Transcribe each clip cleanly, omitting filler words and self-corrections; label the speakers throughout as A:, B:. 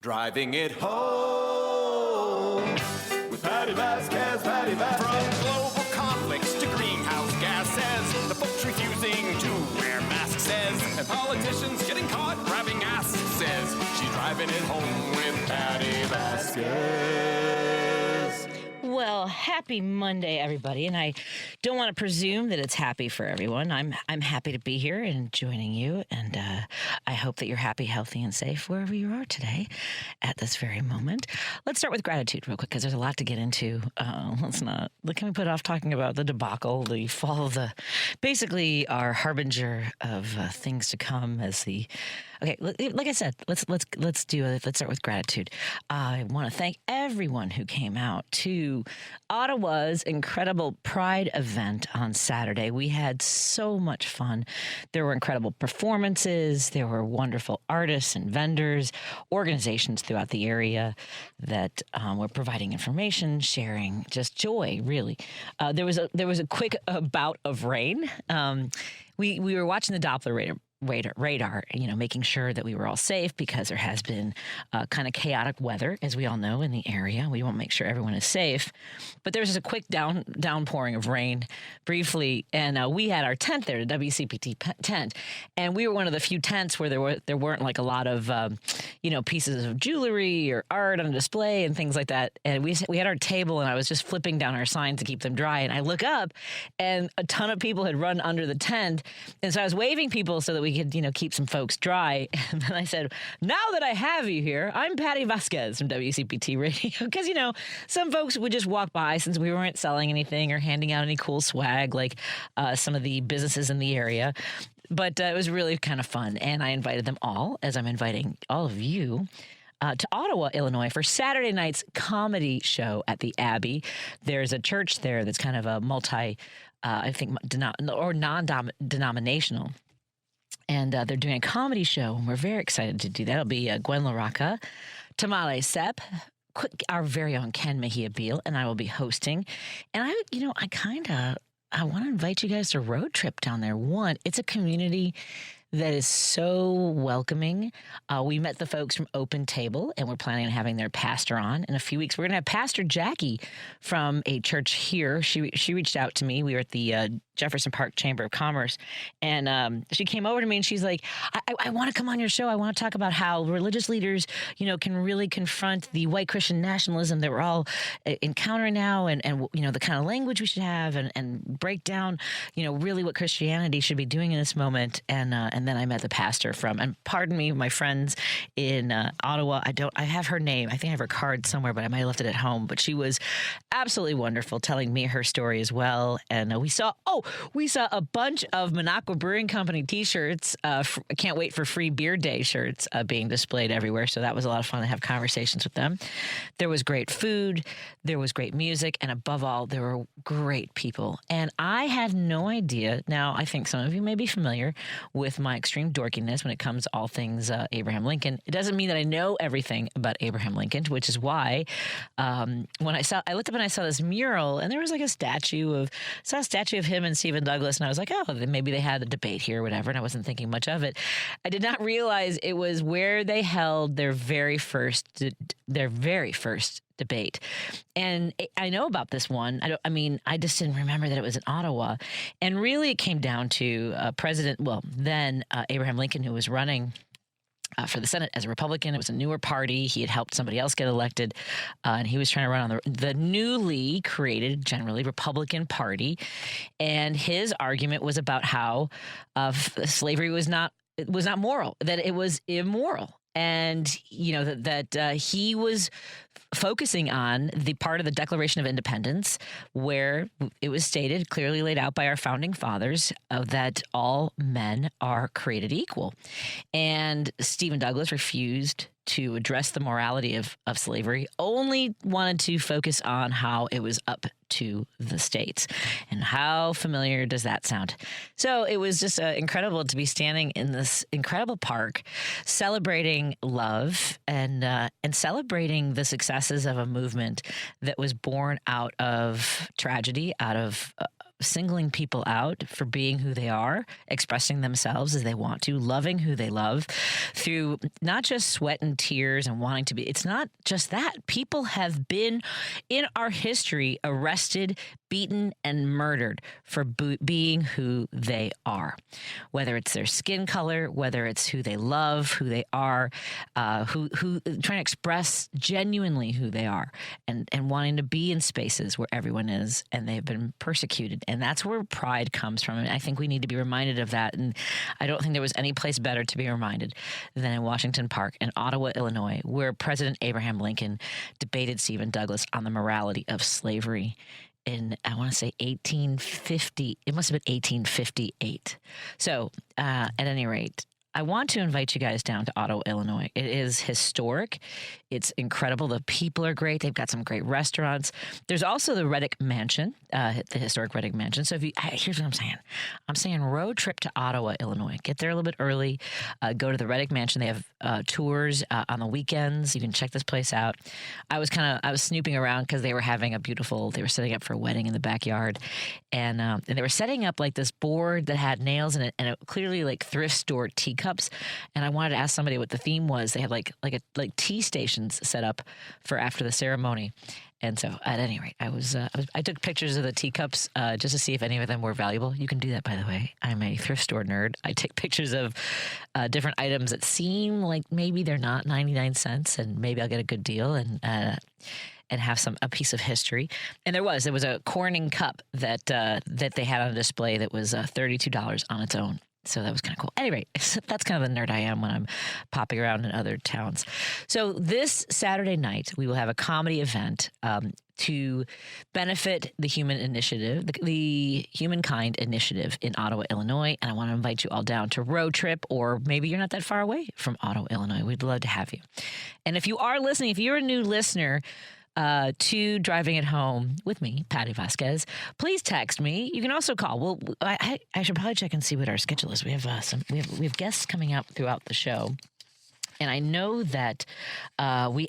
A: Driving it home with Patti Vasquez, Patti Vasquez.
B: From global conflicts to greenhouse gases, the folks refusing to wear masks says, and politicians getting caught grabbing ass says, she's driving it home with Patti Vasquez.
C: Well, happy Monday, everybody, and I don't want to presume that it's happy for everyone. I'm happy to be here and joining you, and I hope that you're happy, healthy, and safe wherever you are today at this very moment. Let's start with gratitude real quick, because there's a lot to get into. Can we put off talking about the debacle, the fall of basically our harbinger of things to come as the... Okay, like I said, let's start with gratitude. I want to thank everyone who came out to Ottawa's incredible Pride event on Saturday. We had so much fun. There were incredible performances. There were wonderful artists and vendors, organizations throughout the area that were providing information, sharing just joy. Really, there was a quick bout of rain. We were watching the Doppler radar, making sure that we were all safe because there has been kind of chaotic weather, as we all know, in the area. We want to make sure everyone is safe. But there was just a quick downpouring of rain briefly, and we had our tent there, the WCPT tent, and we were one of the few tents where there weren't like a lot of pieces of jewelry or art on display and things like that. And we had our table, and I was just flipping down our signs to keep them dry, and I look up, and a ton of people had run under the tent, and so I was waving people so that we could, keep some folks dry. And then I said, now that I have you here, I'm Patti Vasquez from WCPT Radio. Because, some folks would just walk by since we weren't selling anything or handing out any cool swag like some of the businesses in the area. But it was really kind of fun. And I invited them all, as I'm inviting all of you, to Ottawa, Illinois, for Saturday night's comedy show at the Abbey. There's a church there that's kind of a non-denominational. And they're doing a comedy show, and we're very excited to do that. It'll be Gwen LaRocca, Tamale Sepp, our very own Ken Mejia Beal, and I will be hosting. And I want to invite you guys to a road trip down there. One, it's a community that is so welcoming. We met the folks from Open Table, and we're planning on having their pastor on in a few weeks. We're going to have Pastor Jackie from a church here. She reached out to me. We were at the Jefferson Park Chamber of Commerce, and she came over to me, and she's like, I want to come on your show. I want to talk about how religious leaders, can really confront the white Christian nationalism that we're all encountering now, and the kind of language we should have, and break down, really what Christianity should be doing in this moment. And then I met the pastor and pardon me, my friends in Ottawa. I have her name. I think I have her card somewhere, but I might have left it at home. But she was absolutely wonderful, telling me her story as well. And we saw a bunch of Minocqua Brewing Company T-shirts. I can't wait for Free Beer Day shirts being displayed everywhere. So that was a lot of fun to have conversations with them. There was great food. There was great music. And above all, there were great people. And I had no idea. Now, I think some of you may be familiar with my extreme dorkiness when it comes to all things Abraham Lincoln. It doesn't mean that I know everything about Abraham Lincoln, which is why when I looked up and I saw this mural, and there was like a statue of him and Stephen Douglas, and I was like, oh, then maybe they had a debate here or whatever, and I wasn't thinking much of it. I did not realize it was where they held their very first debate. And I know about this one. I just didn't remember that it was in Ottawa. And really it came down to then Abraham Lincoln, who was running for the Senate as a Republican. It was a newer party. He had helped somebody else get elected, and he was trying to run on the newly created, generally Republican Party. And his argument was about how slavery was not moral, that it was immoral. And, that he was focusing on the part of the Declaration of Independence where it was stated, clearly laid out by our founding fathers, that all men are created equal. And Stephen Douglas refused to address the morality of slavery, only wanted to focus on how it was up to the states. And how familiar does that sound? So it was just incredible to be standing in this incredible park, celebrating love and celebrating the successes of a movement that was born out of tragedy, out of singling people out for being who they are, expressing themselves as they want to, loving who they love through not just sweat and tears and wanting to be. It's not just that. People have been in our history arrested, beaten, and murdered for being who they are, whether it's their skin color, whether it's who they love, who they are, who trying to express genuinely who they are, and wanting to be in spaces where everyone is, and they've been persecuted. And that's where pride comes from. And I think we need to be reminded of that. And I don't think there was any place better to be reminded than in Washington Park in Ottawa, Illinois, where President Abraham Lincoln debated Stephen Douglas on the morality of slavery in, I want to say 1850. It must have been 1858. So at any rate, I want to invite you guys down to Ottawa, Illinois. It is historic. It's incredible. The people are great. They've got some great restaurants. There's also the Reddick Mansion, the historic Reddick Mansion. So here's what I'm saying. I'm saying road trip to Ottawa, Illinois. Get there a little bit early. Go to the Reddick Mansion. They have tours on the weekends. You can check this place out. I was snooping around because they were setting up for a wedding in the backyard, and they were setting up like this board that had nails in it, and it clearly like thrift store teacups. And I wanted to ask somebody what the theme was. They had like tea stations set up for after the ceremony. And so at any rate, I took pictures of the teacups just to see if any of them were valuable. You can do that, by the way. I'm a thrift store nerd. I take pictures of different items that seem like maybe they're not 99 cents, and maybe I'll get a good deal and have a piece of history. And there was a Corning cup that they had on display that was $32 on its own. So that was kind of cool. Anyway, that's kind of the nerd I am when I'm popping around in other towns. So this Saturday night, we will have a comedy event to benefit the Human Initiative, the Humankind Initiative in Ottawa, Illinois. And I want to invite you all down to road trip, or maybe you're not that far away from Ottawa, Illinois. We'd love to have you. And if you are listening, if you're a new listener to Driving It Home with me, Patti Vasquez, please text me. You can also call. Well, I should probably check and see what our schedule is. We have we have guests coming out throughout the show. And I know that we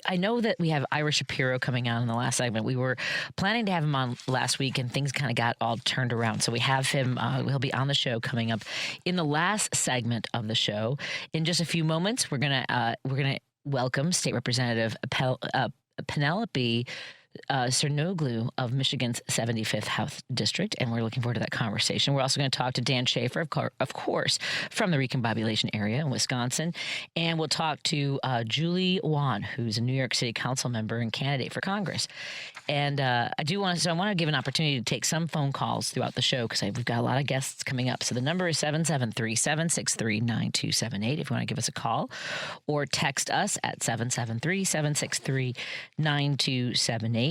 C: have Ira Shapiro coming on in the last segment. We were planning to have him on last week, and things kind of got all turned around. So we have him. He'll be on the show coming up in the last segment of the show. In just a few moments, we're gonna welcome State Representative Penelope Cernoglu of Michigan's 75th House District, and we're looking forward to that conversation. We're also going to talk to Dan Schaefer, of course, from the recombobulation area in Wisconsin, and we'll talk to Julie Wan, who's a New York City Council member and candidate for Congress. And I want to give an opportunity to take some phone calls throughout the show because we've got a lot of guests coming up. So the number is 773-763-9278 if you want to give us a call, or text us at 773-763-9278.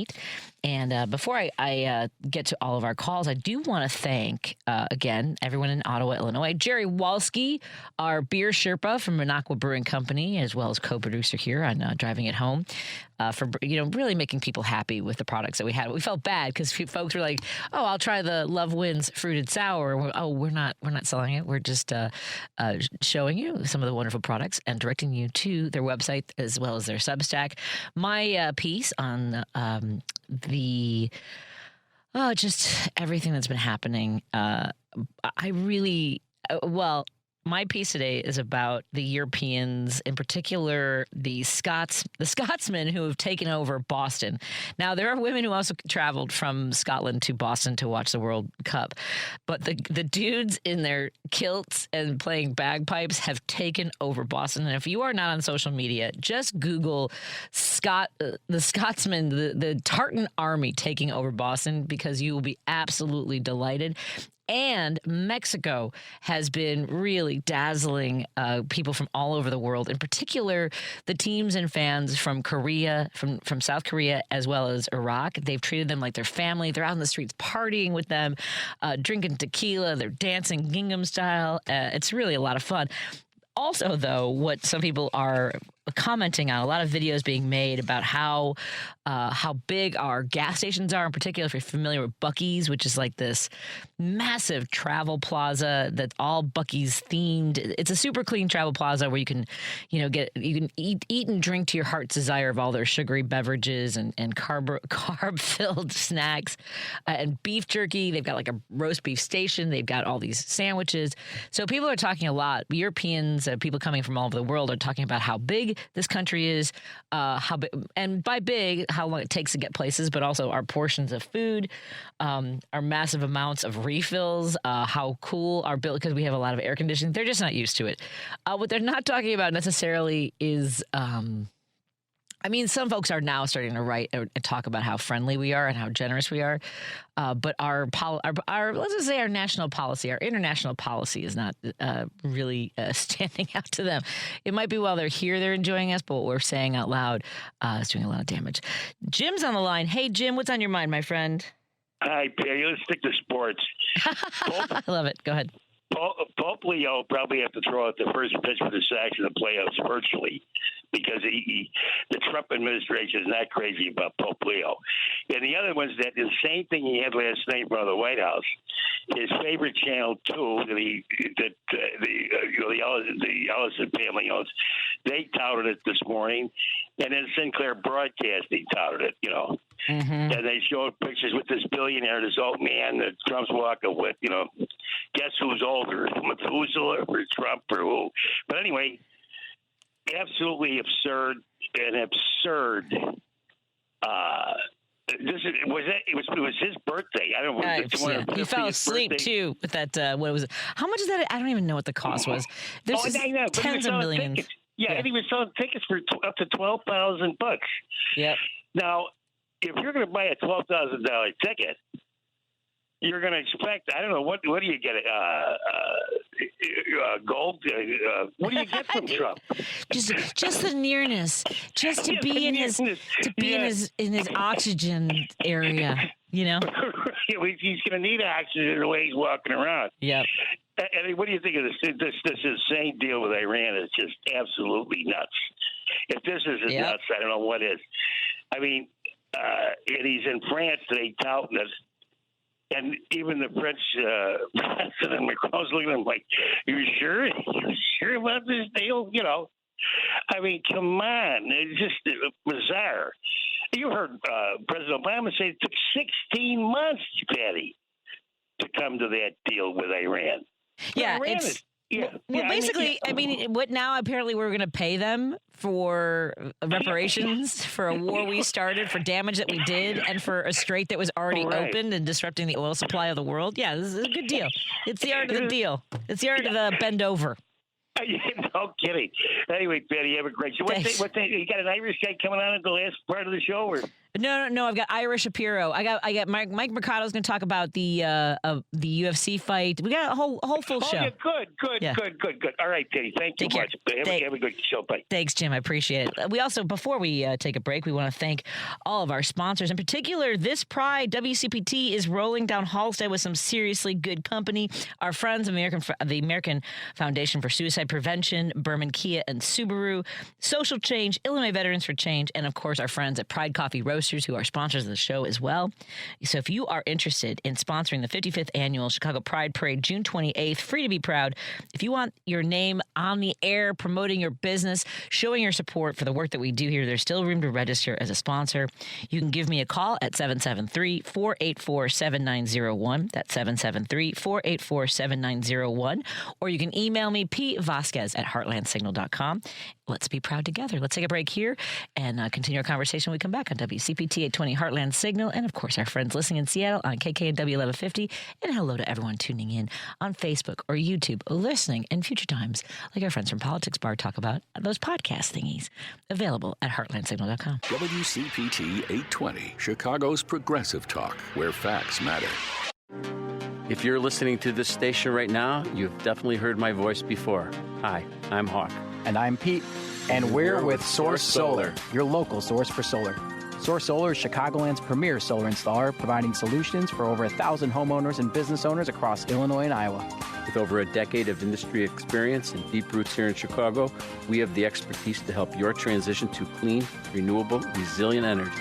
C: And before I get to all of our calls, I do want to thank, again, everyone in Ottawa, Illinois. Jerry Walski, our beer Sherpa from Minocqua Brewing Company, as well as co-producer here on Driving It Home, for really making people happy with the products that we had. We felt bad because folks were like, "Oh, I'll try the Love Wins fruited sour." We're not selling it. We're just showing you some of the wonderful products and directing you to their website as well as their Substack. My piece on just everything that's been happening. My piece today is about the Europeans, in particular the Scotsmen who have taken over Boston. Now, there are women who also traveled from Scotland to Boston to watch the World Cup, but the dudes in their kilts and playing bagpipes have taken over Boston. And if you are not on social media, just Google the Scotsmen, the Tartan Army taking over Boston, because you will be absolutely delighted. And Mexico has been really dazzling people from all over the world, in particular the teams and fans from Korea, from South Korea, as well as Iraq. They've treated them like their family. They're out in the streets partying with them, drinking tequila. They're dancing Gingham style. It's really a lot of fun. Also, though, what some people are commenting on a lot of videos being made about how big our gas stations are. In particular, if you're familiar with Buc-ee's, which is like this massive travel plaza that's all Buc-ee's themed. It's a super clean travel plaza where you can, eat and drink to your heart's desire of all their sugary beverages and carb filled snacks and beef jerky. They've got like a roast beef station. They've got all these sandwiches. So people are talking a lot. Europeans, people coming from all over the world are talking about how big this country is, how big, and by big, how long it takes to get places, but also our portions of food, our massive amounts of refills, how cool our bill, because we have a lot of air conditioning. They're just not used to it. What they're not talking about necessarily is, some folks are now starting to write and talk about how friendly we are and how generous we are. But our let's just say our national policy, our international policy is not really standing out to them. It might be while they're here, they're enjoying us, but what we're saying out loud is doing a lot of damage. Jim's on the line. Hey, Jim, what's on your mind, my friend?
D: Hi, Perry. Let's stick to sports.
C: I love it. Go ahead.
D: Pope Leo probably have to throw out the first pitch for the Sox in the playoffs virtually because the Trump administration is not crazy about Pope Leo. And the other one's that the same thing he had last night from the White House. His favorite channel, too, the Ellison family owns, they touted it this morning. And then Sinclair Broadcasting touted it,
C: Mm-hmm.
D: And they showed pictures with this billionaire, this old man that Trump's walking with, guess who's older, Methuselah or Trump or who? But anyway, absolutely absurd and absurd. It was his birthday. I don't know.
C: He fell asleep too with that. What was it? How much is that? I don't even know what the cost was. There's tens of millions.
D: Tickets. Yeah, and he was selling tickets for up to $12,000.
C: Yep.
D: Now, if you're going to buy a $12,000 ticket, you're going to expect, I don't know, what do you get? Gold? What do you get from Trump?
C: Just the nearness, just to be in his in his oxygen area, He's
D: going to need oxygen the way he's walking around.
C: Yep.
D: And what do you think of this? This insane deal with Iran is just absolutely nuts. If this isn't nuts, I don't know what is. I mean, and he's in France today touting this. And even the French President Macron's looking at him like, you sure? You sure about this deal? I mean, come on. It's just bizarre. You heard President Obama say it took 16 months, Patty, to come to that deal with Iran.
C: Yeah, basically, what now? Apparently, we're going to pay them for reparations for a war we started, for damage that we did, and for a strait that was already opened and disrupting the oil supply of the world. Yeah, this is a good deal. It's the art of the deal. It's the art of the bend over.
D: No kidding. Anyway, Patty, have a great show. What you got an Irish guy coming on at the last part of the show, or?
C: No. I've got Ira Shapiro. I got Mike Mercado's going to talk about the UFC fight. We got a whole full show.
D: Yeah, good. All right, Patty. Thank you much. Have a good show. Bye.
C: Thanks, Jim. I appreciate it. We also, before we take a break, we want to thank all of our sponsors. In particular, this Pride, WCPT is rolling down Halstead with some seriously good company. Our friends, the American Foundation for Suicide Prevention, Berman Kia and Subaru, Social Change, Illinois Veterans for Change, and of course our friends at Pride Coffee Roasters, who are sponsors of the show as well. So if you are interested in sponsoring the 55th annual Chicago Pride Parade, June 28th, free to be proud. If you want your name on the air, promoting your business, showing your support for the work that we do here, there's still room to register as a sponsor. You can give me a call at 773-484-7901. That's 773-484-7901. Or you can email me, pvasquez@heartlandsignal.com. Let's be proud together. Let's take a break here and continue our conversation when we come back on WCPT 820 Heartland Signal. And, of course, our friends listening in Seattle on KKNW 1150. And hello to everyone tuning in on Facebook or YouTube, listening in future times, like our friends from Politics Bar talk about those podcast thingies, available at heartlandsignal.com.
E: WCPT 820, Chicago's progressive talk, where facts matter.
F: If you're listening to this station right now, you've definitely heard my voice before. Hi, I'm Hawk.
G: And I'm Pete. And we're with Source Solar, your local source for solar. Source Solar is Chicagoland's premier solar installer, providing solutions for over 1,000 homeowners and business owners across Illinois and Iowa.
F: With over a decade of industry experience and deep roots here in Chicago, we have the expertise to help your transition to clean, renewable, resilient energy.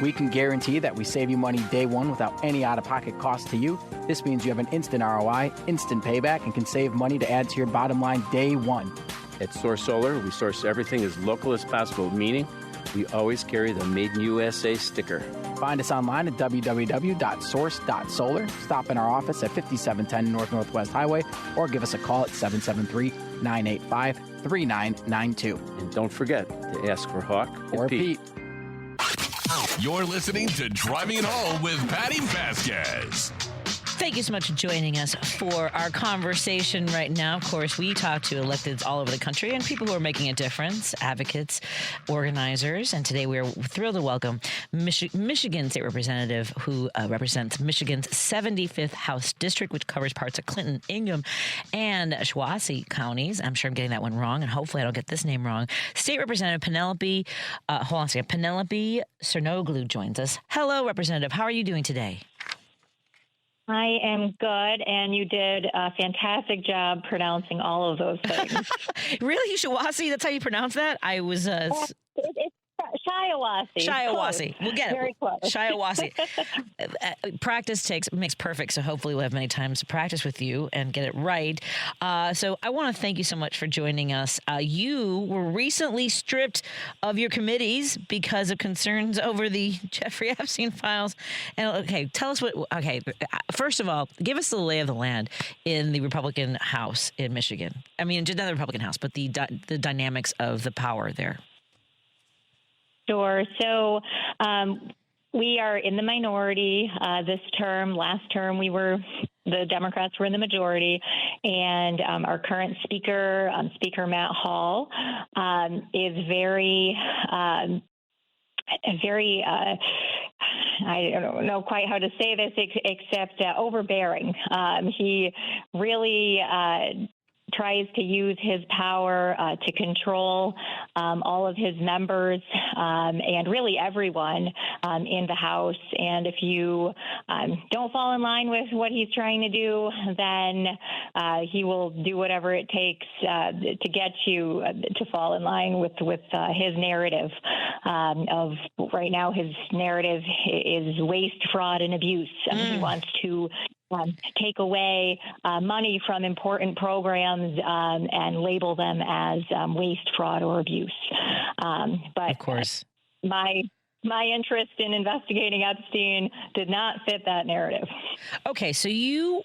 G: We can guarantee that we save you money day one without any out-of-pocket cost to you. This means you have an instant ROI, instant payback, and can save money to add to your bottom line day one.
F: At Source Solar, we source everything as local as possible, meaning we always carry the Made in USA sticker.
G: Find us online at www.source.solar. Stop in our office at 5710 North Northwest Highway or give us a call at 773-985-3992.
F: And don't forget to ask for Hawk
G: Or Pete.
A: You're listening to Driving It Home with Patti Vasquez.
C: Thank you so much for joining us for our conversation right now. Of course, we talk to electeds all over the country and people who are making a difference, advocates, organizers. And today we are thrilled to welcome Michigan State Representative who represents Michigan's 75th House District, which covers parts of Clinton, Ingham, and Shiawassee counties. I'm sure I'm getting that one wrong, and hopefully I don't get this name wrong. State Representative Penelope Cernoglu joins us. Hello, Representative. How are you doing today?
H: I am good, and you did a fantastic job pronouncing all of those things.
C: Really? Shiawassee? That's how you pronounce that? I was...
H: It's Shiawassee.
C: Shiawassee. We'll get it.
H: Very close.
C: Shiawassee. Practice makes perfect, so hopefully we'll have many times to practice with you and get it right. So I want to thank you so much for joining us. You were recently stripped of your committees because of concerns over the Jeffrey Epstein files. And tell us first of all, give us the lay of the land in the Republican House in Michigan. I mean, not the Republican House, but the dynamics of the power there.
H: Sure. So we are in the minority this term. Last term, the Democrats were in the majority, and our current speaker, Speaker Matt Hall, is very I don't know quite how to say this except overbearing. He really tries to use his power to control all of his members and really everyone in the House. And if you don't fall in line with what he's trying to do, then he will do whatever it takes to get you to fall in line with his narrative. Of right now, his narrative is waste, fraud, and abuse. He wants to take away money from important programs and label them as waste, fraud, or abuse. But
C: of course,
H: my interest in investigating Epstein did not fit that narrative.
C: Okay, so you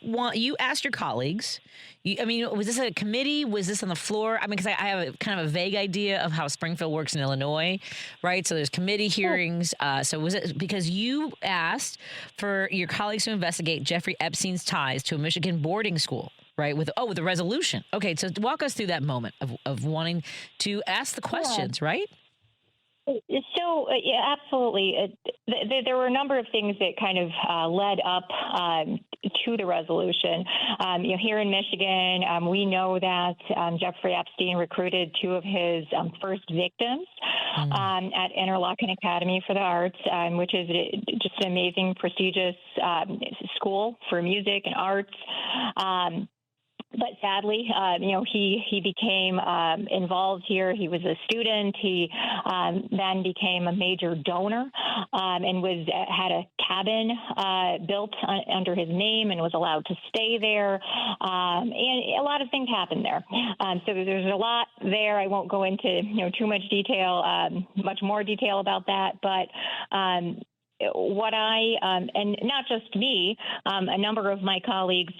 C: asked your colleagues. Was this a committee? Was this on the floor? I mean, because I have a kind of a vague idea of how Springfield works in Illinois, right? So there's committee hearings. So was it because you asked for your colleagues to investigate Jeffrey Epstein's ties to a Michigan boarding school, right? With the resolution. Okay, so walk us through that moment of wanting to ask the questions, right?
H: So, yeah, absolutely. There were a number of things that kind of led up to the resolution. Here in Michigan, we know that Jeffrey Epstein recruited two of his first victims at Interlochen Academy for the Arts, which is just an amazing, prestigious school for music and arts. But sadly, he became involved here. He was a student. He then became a major donor and had a cabin built under his name and was allowed to stay there. And a lot of things happened there. So there's a lot there. I won't go into too much more detail about that. But what and not just me, a number of my colleagues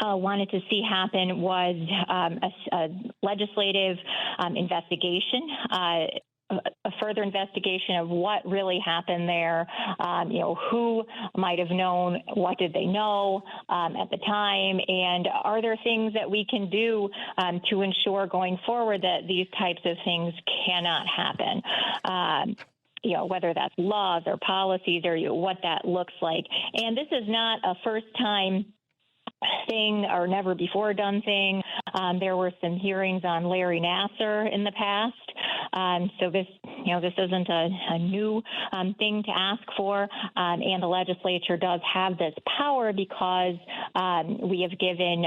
H: wanted to see happen was a legislative investigation, a further investigation of what really happened there, who might have known, what did they know at the time, and are there things that we can do to ensure going forward that these types of things cannot happen. Whether that's laws or policies or what that looks like. And this is not a first time thing or never before done thing. There were some hearings on Larry Nassar in the past So this isn't a new thing to ask for, and the legislature does have this power because we have given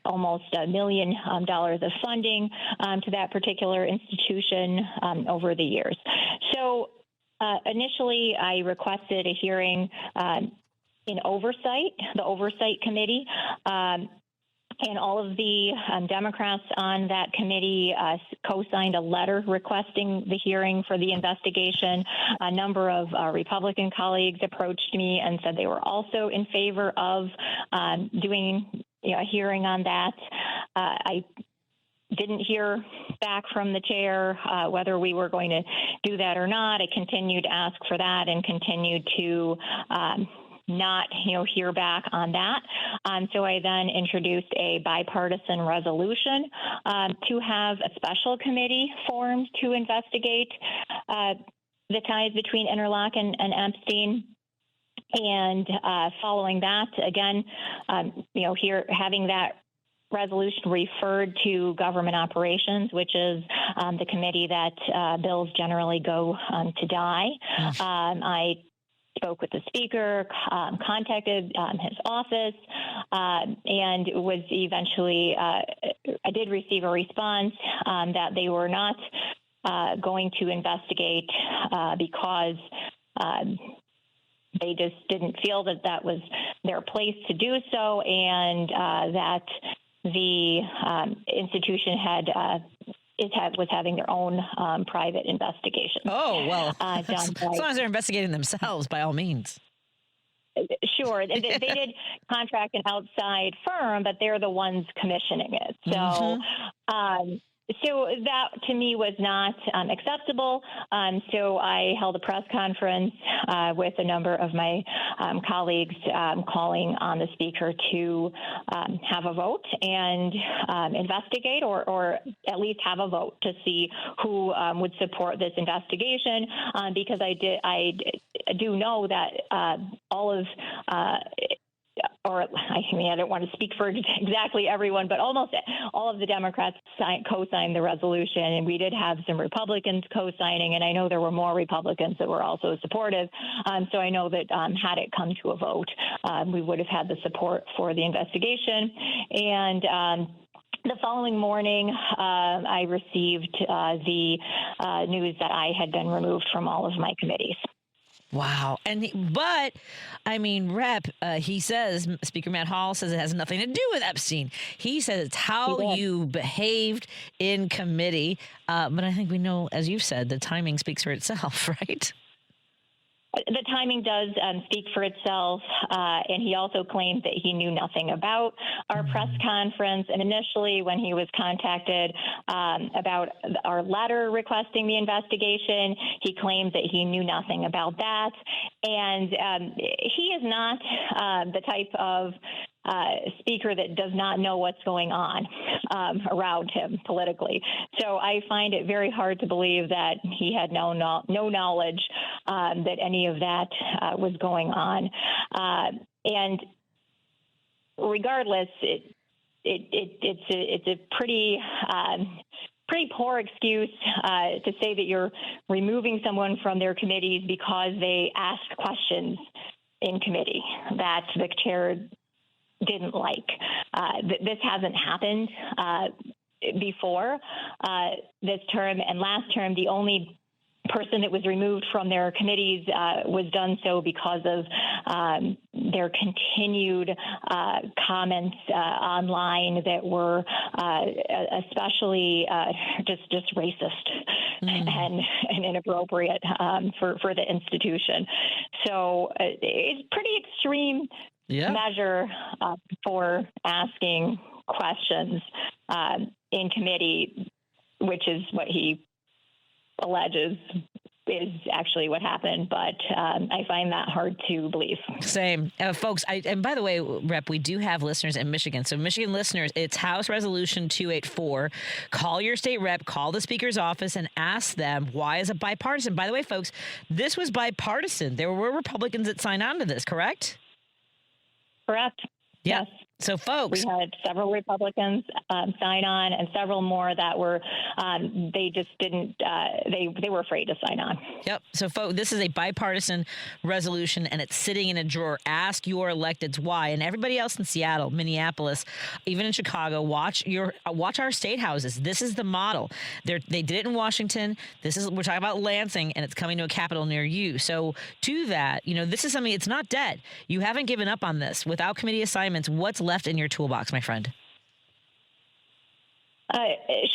H: almost $1 million of funding to that particular institution over the years. So initially, I requested a hearing in the Oversight Committee. And all of the Democrats on that committee co-signed a letter requesting the hearing for the investigation. A number of Republican colleagues approached me and said they were also in favor of doing a hearing on that. I didn't hear back from the chair whether we were going to do that or not. I continued to ask for that and continued to not hear back on that. So I then introduced a bipartisan resolution to have a special committee formed to investigate the ties between Interlock and Epstein. And following that, again, having that resolution referred to government operations, which is the committee that bills generally go to die. I spoke with the speaker, contacted his office, and was eventually, I did receive a response that they were not going to investigate because they just didn't feel that that was their place to do so, and that the institution was having their own private investigation.
C: Oh, well, as long as they're investigating themselves, by all means.
H: Sure. They did contract an outside firm, but they're the ones commissioning it. So, so that to me was not acceptable. So I held a press conference with a number of my colleagues calling on the speaker to have a vote and investigate or at least have a vote to see who would support this investigation because I do know that all of I don't want to speak for exactly everyone, but almost all of the Democrats co-signed the resolution, and we did have some Republicans co-signing, and I know there were more Republicans that were also supportive. So I know that had it come to a vote, we would have had the support for the investigation. And the following morning, I received the news that I had been removed from all of my committees.
C: Wow. But Rep, he says, Speaker Matt Hall says it has nothing to do with Epstein. He says it's how you behaved in committee. But I think we know, as you've said, the timing speaks for itself, right?
H: The timing does speak for itself, and he also claimed that he knew nothing about our press conference. And initially, when he was contacted about our letter requesting the investigation, he claimed that he knew nothing about that. And he is not the type of speaker that does not know what's going on around him politically. So I find it very hard to believe that he had no knowledge that any of that was going on. And regardless, it's a pretty poor excuse to say that you're removing someone from their committees because they asked questions in committee that the chair didn't like. This hasn't happened before this term, and last term the only person that was removed from their committees was done so because of their continued comments online that were especially just racist and inappropriate for the institution. So it's pretty extreme measure for asking questions in committee, which is what he alleges is actually what happened, but I find that hard to believe.
C: Same. Folks, and by the way, Rep, we do have listeners in Michigan. So Michigan listeners, it's House Resolution 284. Call your state rep, call the Speaker's office, and ask them, why is it bipartisan? By the way, folks, this was bipartisan. There were Republicans that signed on to this, correct?
H: Correct.
C: Yeah.
H: Yes.
C: So, folks,
H: we had several Republicans sign on, and several more that were they just didn't. They were afraid to sign on.
C: Yep. So, folks, this is a bipartisan resolution, and it's sitting in a drawer. Ask your electeds why, and everybody else in Seattle, Minneapolis, even in Chicago, watch our state houses. This is the model. They did it in Washington. We're talking about Lansing, and it's coming to a capital near you. So, to that, this is something. It's not dead. You haven't given up on this. Without committee assignments, what's left in your toolbox, my friend?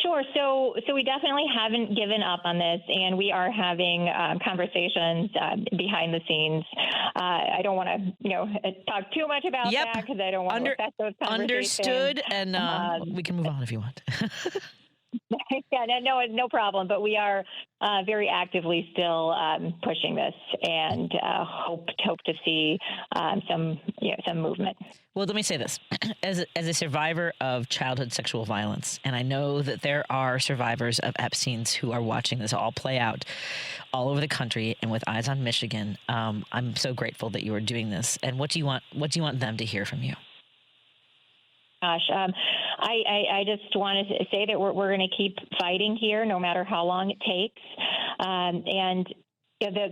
H: Sure. So we definitely haven't given up on this, and we are having conversations behind the scenes. I don't want to, talk too much about that because I don't want to affect those conversations.
C: Understood, and we can move on if you want.
H: Yeah, no problem. But we are very actively still pushing this, and hope to see some movement.
C: Well, let me say this. As a survivor of childhood sexual violence, and I know that there are survivors of Epstein's who are watching this all play out all over the country and with eyes on Michigan, I'm so grateful that you are doing this. And what do you want them to hear from you?
H: Gosh, I just wanted to say that we're going to keep fighting here, no matter how long it takes. And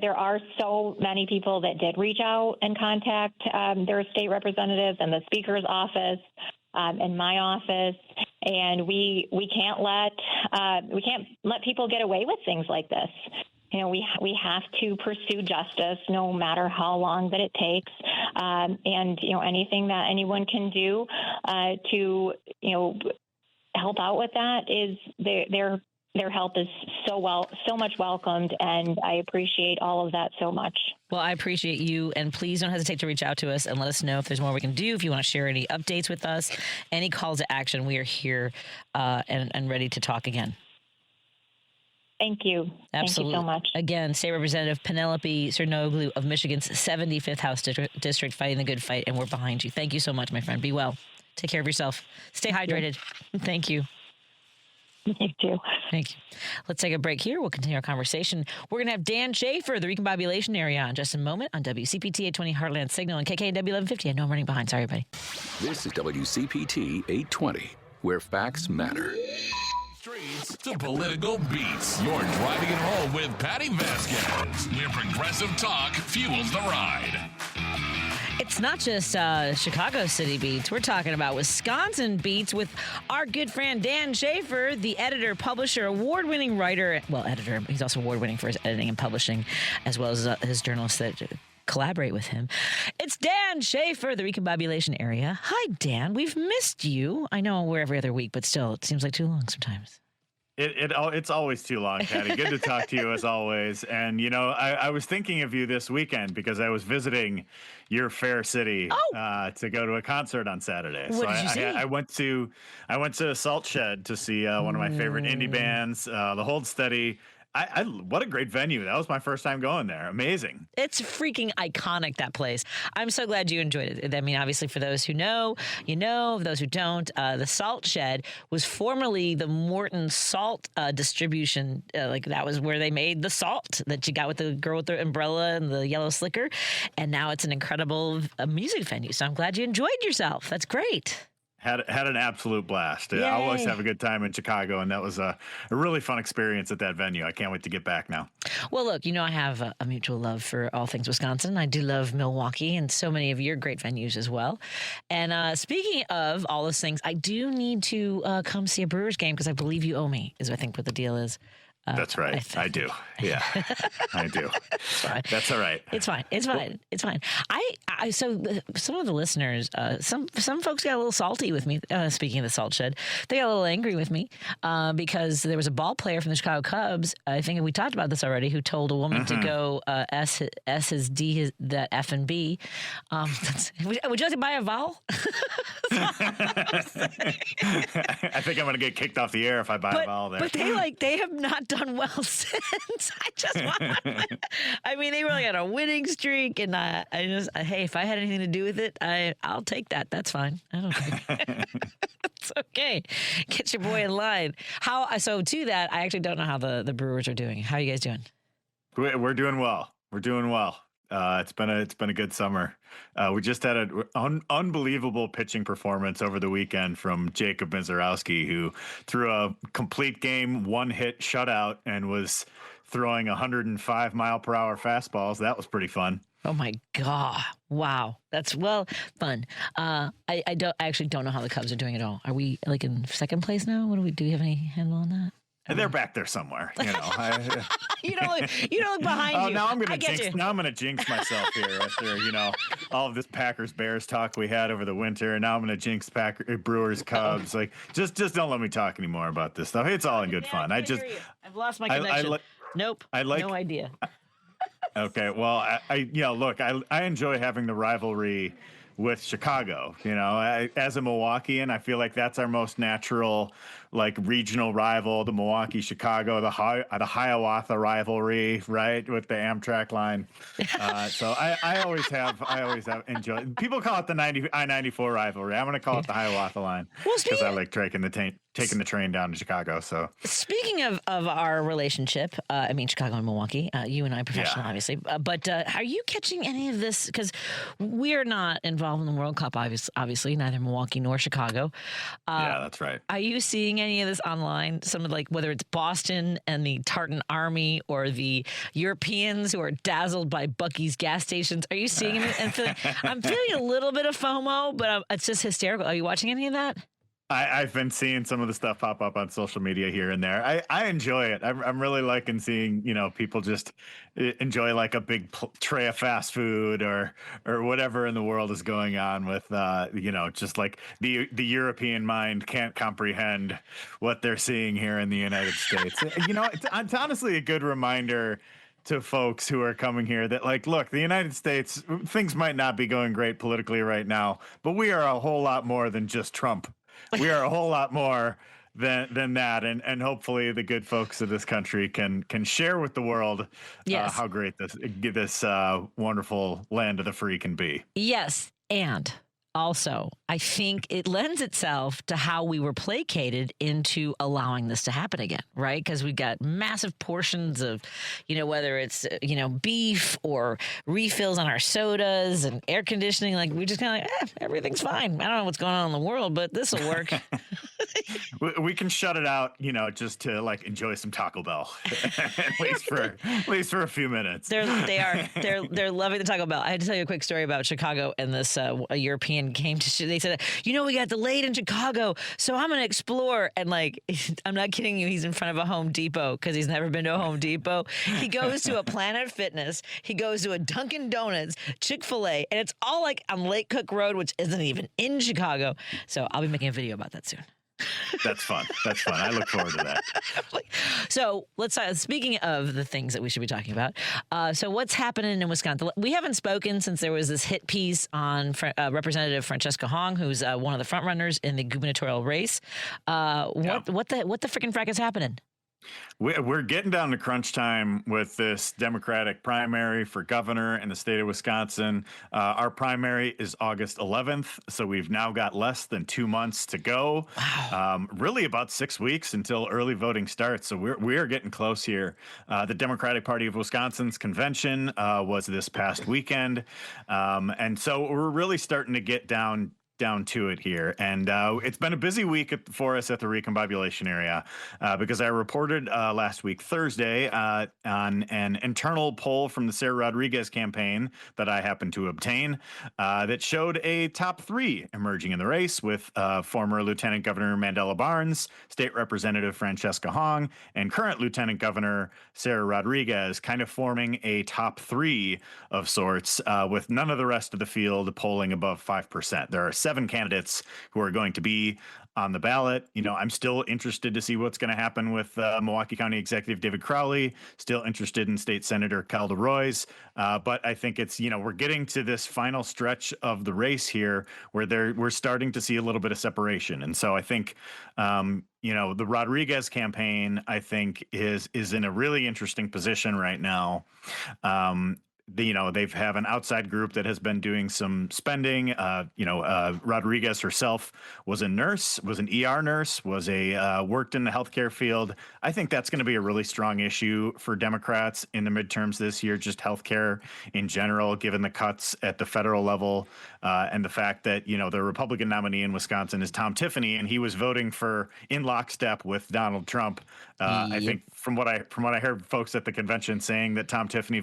H: there are so many people that did reach out and contact their state representatives and the speaker's office and my office, and we can't let people get away with things like this. We have to pursue justice no matter how long that it takes. And, anything that anyone can do to, help out with that is their help is so much welcomed. And I appreciate all of that so much.
C: Well, I appreciate you. And please don't hesitate to reach out to us and let us know if there's more we can do. If you want to share any updates with us, any calls to action, we are here and ready to talk again.
H: Thank you.
C: Absolutely.
H: Thank you so much.
C: Again, State Representative Penelope Cernoglu of Michigan's 75th House District fighting the good fight, and we're behind you. Thank you so much, my friend. Be well. Take care of yourself. Stay hydrated. Thank you.
H: You too.
C: Thank you. Let's take a break here. We'll continue our conversation. We're going to have Dan Schaefer, the recombobulation area, in just a moment on WCPT 820 Heartland Signal and KKNW 1150. I know I'm running behind. Sorry, everybody.
E: This is WCPT 820, where facts matter.
A: Streets to political beats. You're driving it home with Patti Vasquez, where progressive talk fuels the ride.
C: It's not just Chicago City beats. We're talking about Wisconsin beats with our good friend Dan Schaefer, the editor, publisher, award-winning writer. Well, editor. He's also award-winning for his editing and publishing, as well as his journalists that collaborate with him. It's Dan Schaefer, the recombobulation area. Hi, Dan. We've missed you. I know we're every other week, but still, it seems like too long sometimes.
I: It's always too long, Patty. Good to talk to you as always. And, I was thinking of you this weekend because I was visiting your fair city to go to a concert on Saturday.
C: What did you see?
I: I went to Salt Shed to see one of my favorite indie bands, the Hold Steady. What a great venue. That was my first time going there. Amazing.
C: It's freaking iconic, that place. I'm so glad you enjoyed it. I mean, obviously, for those who know, you know. For those who don't, the Salt Shed was formerly the Morton Salt distribution. That was where they made the salt that you got with the girl with the umbrella and the yellow slicker. And now it's an incredible music venue. So I'm glad you enjoyed yourself. That's great.
I: Had an absolute blast.
C: Yay.
I: I always have a good time in Chicago, and that was a really fun experience at that venue. I can't wait to get back now.
C: Well, look, I have a mutual love for all things Wisconsin. I do love Milwaukee and so many of your great venues as well. And speaking of all those things, I do need to come see a Brewers game because I believe you owe me, is I think what the deal is.
I: That's right. I do. Yeah, I do. That's all right.
C: It's fine. It's fine. It's fine. Some of the listeners, some folks got a little salty with me. Speaking of the Salt Shed, they got a little angry with me because there was a ball player from the Chicago Cubs. I think we talked about this already. Who told a woman to go S is D, that F and B. Would you like to buy a vowel?
I: I think I'm going to get kicked off the air if I buy a vowel there.
C: But they have not done well since. I mean, they were on a winning streak, and hey, if I had anything to do with it, I'll take that. That's fine. I don't think it's okay. Get your boy in line. So to that, I actually don't know how the Brewers are doing. How are you guys doing?
I: We're doing well. We're doing well. It's been a good summer. We just had an unbelievable pitching performance over the weekend from Jacob Mizorowski, who threw a complete game, one hit shutout, and was throwing 105-mile-per-hour fastballs. That was pretty fun.
C: Oh my God! Wow, that's fun. I actually don't know how the Cubs are doing at all. Are we like in second place now? What do we do? We have any handle on that?
I: And they're back there somewhere, you know.
C: You don't look behind you.
I: Now I'm gonna jinx myself here after all of this Packers Bears talk we had over the winter, and now I'm gonna jinx Brewers Cubs. Like just don't let me talk anymore about this stuff. It's all in good fun. I've
C: lost my connection. Nope. No idea.
I: Okay, well, I enjoy having the rivalry with Chicago. As a Milwaukeean, I feel like that's our most natural, like, regional rival, the Milwaukee-Chicago, the Hiawatha rivalry, right, with the Amtrak line. So I always have enjoyed. People call it the I-94 rivalry. I'm going to call it the Hiawatha line because I like taking the train down to Chicago. So
C: speaking of our relationship, Chicago and Milwaukee, you and I professional, obviously, but are you catching any of this? Because we're not involved in the World Cup, obviously, neither Milwaukee nor Chicago.
I: Yeah, that's right.
C: Are you seeing any of this online? Some of, like, whether it's Boston and the Tartan Army or the Europeans who are dazzled by Buc-ee's gas stations. Are you seeing it? And I'm feeling a little bit of FOMO, but it's just hysterical. Are you watching any of that?
I: I've been seeing some of the stuff pop up on social media here and there. I enjoy it. I'm really liking seeing, people just enjoy like a big tray of fast food or whatever in the world is going on with, just like the European mind can't comprehend what they're seeing here in the United States. It's honestly a good reminder to folks who are coming here that, like, look, the United States, things might not be going great politically right now, but we are a whole lot more than just Trump. We are a whole lot more than that, and hopefully the good folks of this country can share with the world how great this wonderful land of the free can be.
C: Yes, and also, I think it lends itself to how we were placated into allowing this to happen again, right? Because we got massive portions of, whether it's, beef or refills on our sodas and air conditioning. Like, we just kind of like, everything's fine. I don't know what's going on in the world, but this will work.
I: We can shut it out, just to, like, enjoy some Taco Bell, at least for a few minutes.
C: They're loving the Taco Bell. I had to tell you a quick story about Chicago and this a European came to. They said, we got delayed in Chicago, so I'm gonna explore. And, like, I'm not kidding you. He's in front of a Home Depot because he's never been to a Home Depot. He goes to a Planet Fitness. He goes to a Dunkin' Donuts, Chick-fil-A, and it's all like on Lake Cook Road, which isn't even in Chicago. So I'll be making a video about that soon.
I: That's fun. I look forward to that.
C: So let's speaking of the things that we should be talking about. So what's happening in Wisconsin? We haven't spoken since there was this hit piece on Representative Francesca Hong, who's one of the front runners in the gubernatorial race. What the freaking frack is happening?
I: We're getting down to crunch time with this Democratic primary for governor in the state of Wisconsin. Our primary is August 11th, so we've now got less than 2 months to go. Wow. Really about 6 weeks until early voting starts, so we're getting close here. The Democratic Party of Wisconsin's convention was this past weekend, and so we're really starting to get down to it here. And it's been a busy week for us at the Recombobulation area because I reported last week, Thursday, on an internal poll from the Sarah Rodriguez campaign that I happened to obtain that showed a top three emerging in the race with former Lieutenant Governor Mandela Barnes, State Representative Francesca Hong, and current Lieutenant Governor Sarah Rodriguez kind of forming a top three of sorts with none of the rest of the field polling above 5%. There are 7 candidates who are going to be on the ballot. I'm still interested to see what's going to happen with Milwaukee County Executive David Crowley, still interested in State Senator Calda Royce. But I think it's, we're getting to this final stretch of the race here where we're starting to see a little bit of separation. And so I think, the Rodriguez campaign, I think, is in a really interesting position right now. they've have an outside group that has been doing some spending. Rodriguez herself was a nurse, was an ER nurse, worked in the healthcare field. I think that's going to be a really strong issue for Democrats in the midterms this year, just healthcare in general, given the cuts at the federal level and the fact that, the Republican nominee in Wisconsin is Tom Tiffany, and he was voting in lockstep with Donald Trump. I think from what I heard folks at the convention saying that Tom Tiffany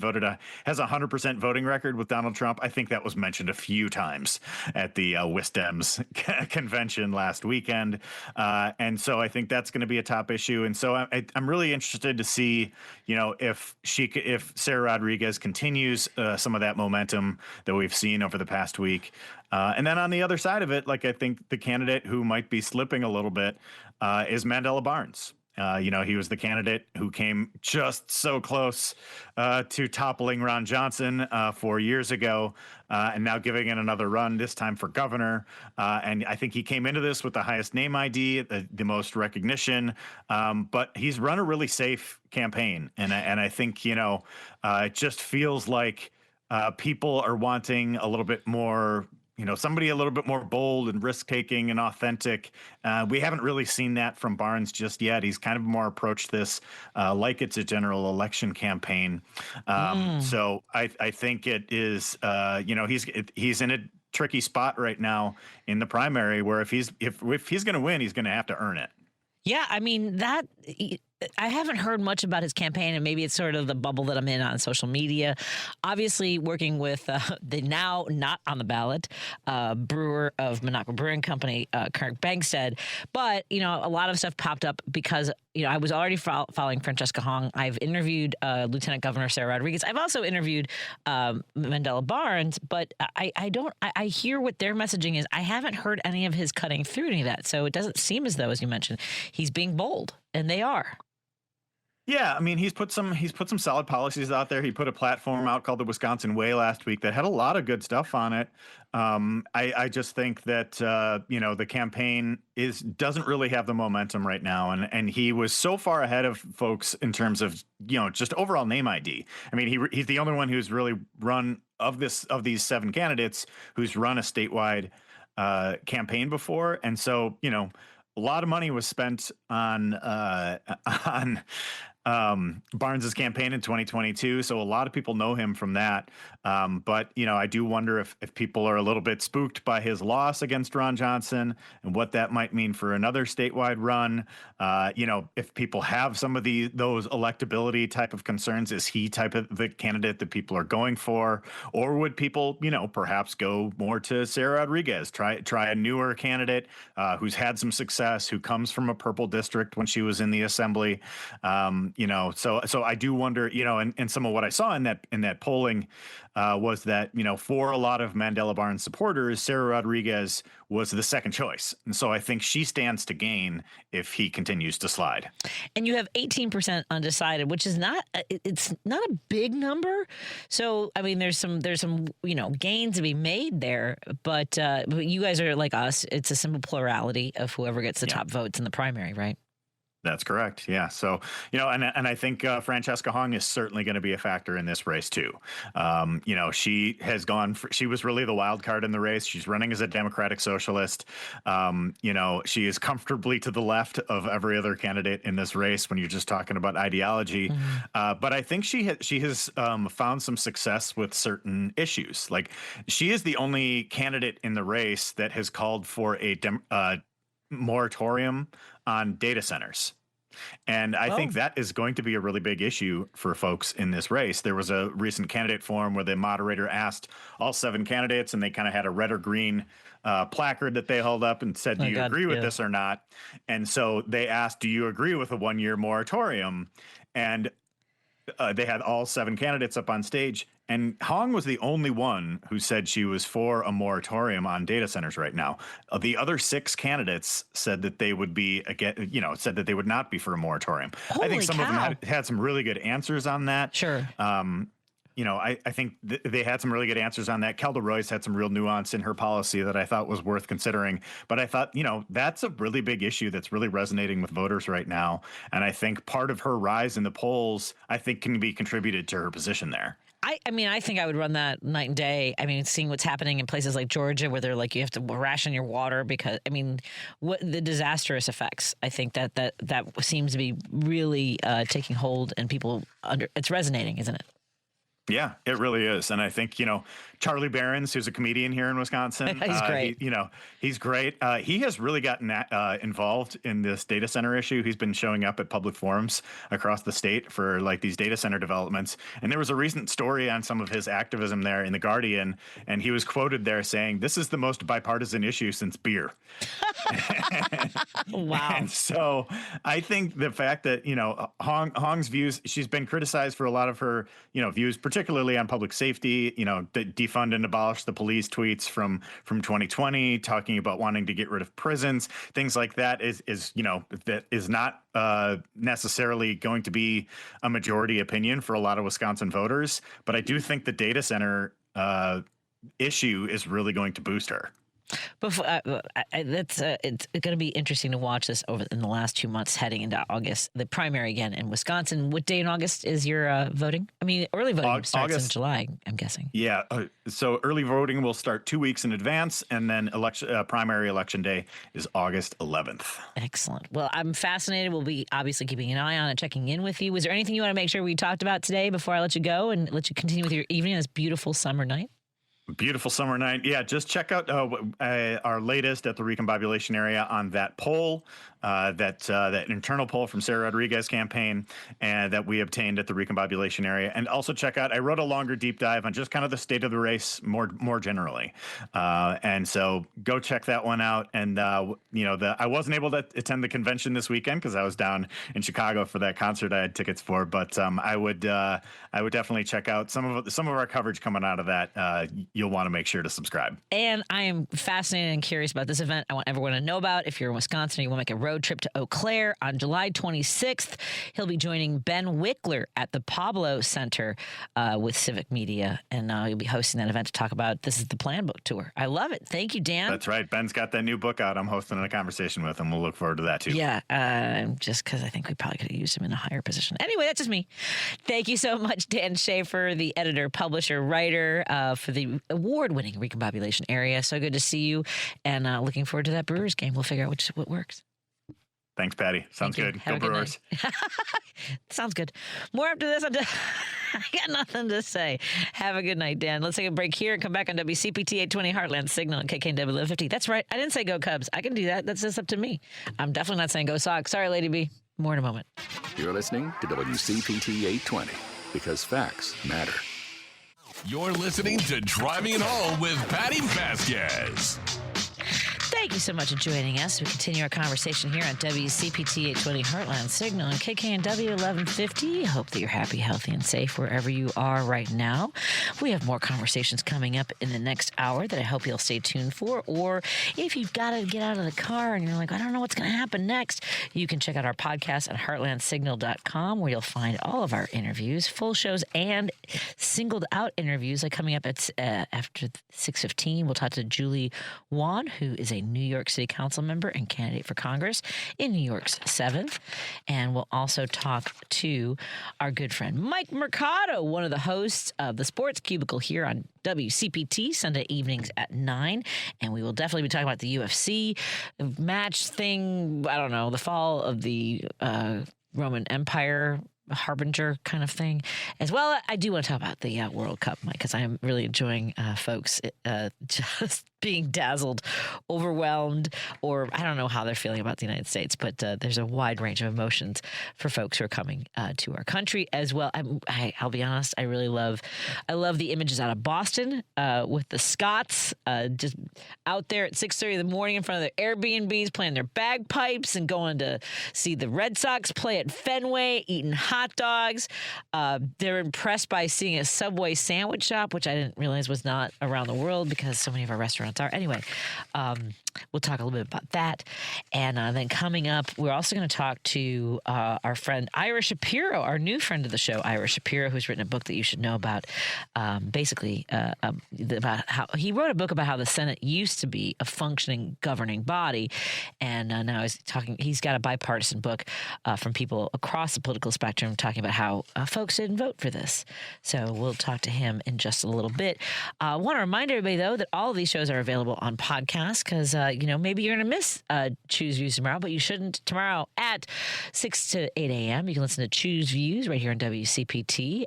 I: has a 100% voting record with Donald Trump. I think that was mentioned a few times at the WisDems convention last weekend. And so I think that's going to be a top issue. And so I'm really interested to see, if Sarah Rodriguez continues some of that momentum that we've seen over the past week. And then on the other side of it, I think the candidate who might be slipping a little bit is Mandela Barnes. He was the candidate who came just so close to toppling Ron Johnson 4 years ago, and now giving it another run, this time for governor. And I think he came into this with the highest name ID, the most recognition, but he's run a really safe campaign. And I think, it just feels like people are wanting a little bit more, somebody a little bit more bold and risk-taking and authentic. We haven't really seen that from Barnes just yet. He's kind of more approached this like it's a general election campaign. So I think it is, he's in a tricky spot right now in the primary where if he's going to win, he's going to have to earn it.
C: Yeah, I mean, I haven't heard much about his campaign, and maybe it's sort of the bubble that I'm in on social media. Obviously, working with the now not on the ballot brewer of Monaco Brewing Company, Kirk Bangstead. But, a lot of stuff popped up because, I was already following Francesca Hong. I've interviewed Lieutenant Governor Sarah Rodriguez. I've also interviewed Mandela Barnes, but I hear what their messaging is. I haven't heard any of his cutting through any of that. So it doesn't seem as though, as you mentioned, he's being bold, and they are.
I: Yeah, I mean, he's put some solid policies out there. He put a platform out called the Wisconsin Way last week that had a lot of good stuff on it. I just think that the campaign doesn't really have the momentum right now, and he was so far ahead of folks in terms of just overall name ID. I mean, he's the only one who's really run of these 7 candidates who's run a statewide campaign before, and so a lot of money was spent on Barnes's campaign in 2022. So a lot of people know him from that. But, I do wonder if people are a little bit spooked by his loss against Ron Johnson and what that might mean for another statewide run. If people have some of those electability type of concerns, is he type of the candidate that people are going for? Or would people, perhaps go more to Sarah Rodriguez, try a newer candidate who's had some success, who comes from a purple district when she was in the assembly. So I do wonder, and some of what I saw in that polling was that, for a lot of Mandela Barnes supporters, Sarah Rodriguez was the second choice. And so I think she stands to gain if he continues to slide.
C: And you have 18% undecided, which is it's not a big number. So, I mean, there's some gains to be made there, but you guys are like us. It's a simple plurality of whoever gets the top votes in the primary, right?
I: That's correct. Yeah. So, and I think Francesca Hong is certainly going to be a factor in this race too. She has she was really the wild card in the race. She's running as a Democratic Socialist. She is comfortably to the left of every other candidate in this race when you're just talking about ideology. Mm-hmm. But I think she has found some success with certain issues. Like, she is the only candidate in the race that has called for a moratorium on data centers. And I think that is going to be a really big issue for folks in this race. There was a recent candidate forum where the moderator asked all 7 candidates, and they kind of had a red or green placard that they held up and said, do you agree with this or not? And so they asked, do you agree with a 1-year moratorium? And they had all 7 candidates up on stage, and Hong was the only one who said she was for a moratorium on data centers right now. The other 6 candidates said that they would be said that they would not be for a moratorium. I think some of them had some really good answers on that.
C: Sure.
I: I think they had some really good answers on that. Kelda Royce had some real nuance in her policy that I thought was worth considering. But I thought, that's a really big issue that's really resonating with voters right now. And I think part of her rise in the polls, I think, can be contributed to her position there.
C: I mean, I think I would run that night and day. I mean, seeing what's happening in places like Georgia where they're like, you have to ration your water because, I mean, what the disastrous effects, I think that seems to be really taking hold and people it's resonating, isn't it?
I: Yeah, it really is. And I think, Charlie Barons, who's a comedian here in Wisconsin.
C: He's great.
I: He's great. He has really gotten involved in this data center issue. He's been showing up at public forums across the state for like these data center developments. And there was a recent story on some of his activism there in The Guardian. And he was quoted there saying, "This is the most bipartisan issue since beer."
C: Wow.
I: And so I think the fact that, Hong's views, she's been criticized for a lot of her, views, particularly on public safety, defund and abolish the police tweets from 2020, talking about wanting to get rid of prisons, things like that that is not necessarily going to be a majority opinion for a lot of Wisconsin voters. But I do think the data center issue is really going to boost her.
C: Before it's going to be interesting to watch this over in the last 2 months heading into August, the primary again in Wisconsin. What day in August is your voting? I mean, early voting starts in July, I'm guessing.
I: Yeah, so early voting will start 2 weeks in advance, and then primary election day is August 11th.
C: Excellent. Well, I'm fascinated. We'll be obviously keeping an eye on it, checking in with you. Was there anything you want to make sure we talked about today before I let you go and let you continue with your evening on this beautiful summer night?
I: Beautiful summer night. Yeah, just check out our latest at the Recombobulation area on that poll, that internal poll from Sarah Rodriguez campaign, and that we obtained at the Recombobulation area. And also check out, I wrote a longer deep dive on just kind of the state of the race more generally. And so go check that one out. And, I wasn't able to attend the convention this weekend because I was down in Chicago for that concert I had tickets for. But I would definitely check out some of our coverage coming out of that. You'll want to make sure to subscribe.
C: And I am fascinated and curious about this event. I want everyone to know about. If you're in Wisconsin, or you want to make a road trip to Eau Claire on July 26th. He'll be joining Ben Wickler at the Pablo Center with Civic Media, and he'll be hosting that event to talk about This Is the Plan book tour. I love it. Thank you, Dan.
I: That's right. Ben's got that new book out. I'm hosting a conversation with him. We'll look forward to that too.
C: Yeah, just because I think we probably could have used him in a higher position. Anyway, that's just me. Thank you so much, Dan Schaefer, the editor, publisher, writer for the award-winning Recombobulation area. So good to see you, and looking forward to that Brewers game. We'll figure out what works.
I: Thanks, Patty. Sounds good. Go Brewers.
C: Sounds good. More after this. I got nothing to say. Have a good night, Dan. Let's take a break here and come back on WCPT 820 Heartland Signal and KKNW 1150. That's right. I didn't say go Cubs. I can do that. That's just up to me. I'm definitely not saying go Sox. Sorry, Lady B. More in a moment.
E: You're listening to WCPT 820 because facts matter.
A: You're listening to Driving It Home with Patti Vasquez.
C: Thank you so much for joining us. We continue our conversation here on WCPT 820 Heartland Signal and KKNW 1150. Hope that you're happy, healthy, and safe wherever you are right now. We have more conversations coming up in the next hour that I hope you'll stay tuned for. Or if you've got to get out of the car and you're like, I don't know what's going to happen next, you can check out our podcast at heartlandsignal.com, where you'll find all of our interviews, full shows, and singled out interviews. Like coming up at after 6:15, we'll talk to Julie Wan, who is a New York City Council member and candidate for Congress in New York's 7th. And we'll also talk to our good friend Mike Mercado, one of the hosts of the Sports Cubicle here on WCPT, Sunday evenings at 9. And we will definitely be talking about the UFC match thing, I don't know, the fall of the Roman Empire harbinger kind of thing as well. I do want to talk about the World Cup, Mike, because I am really enjoying folks just being dazzled, overwhelmed, or I don't know how they're feeling about the United States, but there's a wide range of emotions for folks who are coming to our country as well. I'll be honest, I love the images out of Boston with the Scots just out there at 6:30 in the morning in front of their Airbnbs playing their bagpipes and going to see the Red Sox play at Fenway, eating hot dogs. They're impressed by seeing a Subway sandwich shop, which I didn't realize was not around the world because so many of our restaurants pronouns are. Anyway, we'll talk a little bit about that. And then coming up, we're also going to talk to our friend Ira Shapiro, our new friend of the show, Ira Shapiro, who's written a book that you should know about, about how he wrote a book about how the Senate used to be a functioning governing body. And now he's got a bipartisan book from people across the political spectrum talking about how folks didn't vote for this. So we'll talk to him in just a little bit. I want to remind everybody, though, that all of these shows are available on podcast because, maybe you're going to miss Choose Views tomorrow, but you shouldn't. Tomorrow at 6 to 8 a.m., you can listen to Choose Views right here on WCPT.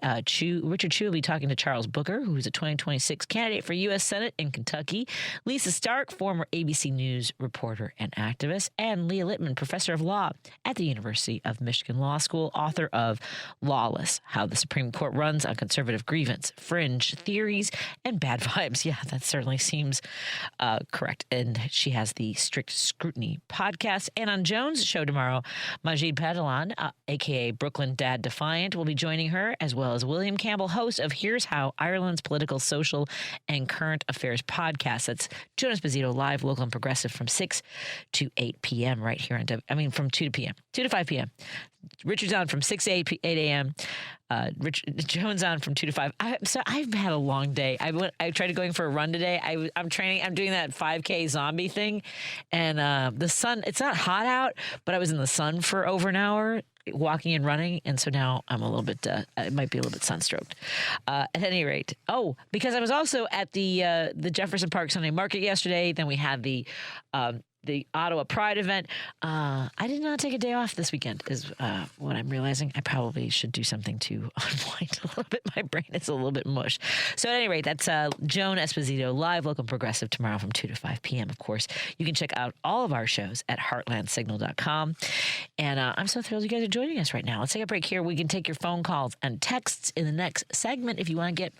C: Richard Chu will be talking to Charles Booker, who's a 2026 candidate for U.S. Senate in Kentucky, Lisa Stark, former ABC News reporter and activist, and Leah Littman, professor of law at the University of Michigan Law School, author of Lawless, How the Supreme Court Runs on Conservative Grievance, Fringe Theories, and Bad Vibes. Yeah, that certainly seems correct. And she has the Strict Scrutiny podcast. And on Jones' show tomorrow, Majid Padalan, a.k.a. Brooklyn Dad Defiant, will be joining her, as well as William Campbell, host of Here's How, Ireland's Political, Social, and Current Affairs podcast. That's Jonas Esposito, live, local, and progressive from 6 to 8 p.m. right here on from 2 to 5 p.m. Richard's on from 6 to 8 a.m. Jones on from 2 to 5. I've had a long day. I tried going for a run today. I'm training. I'm doing that 5K zombie thing, and the sun. It's not hot out, but I was in the sun for over an hour walking and running, and so now I'm a little bit. I might be a little bit sunstroked. At any rate, because I was also at the Jefferson Park Sunday Market yesterday. Then we had the Ottawa Pride event. I did not take a day off this weekend is what I'm realizing. I probably should do something to unwind a little bit. My brain is a little bit mush. So at any rate, that's Joan Esposito, live, local, progressive tomorrow from 2 to 5 p.m. Of course, you can check out all of our shows at heartlandsignal.com. And I'm so thrilled you guys are joining us right now. Let's take a break here. We can take your phone calls and texts in the next segment if you want to get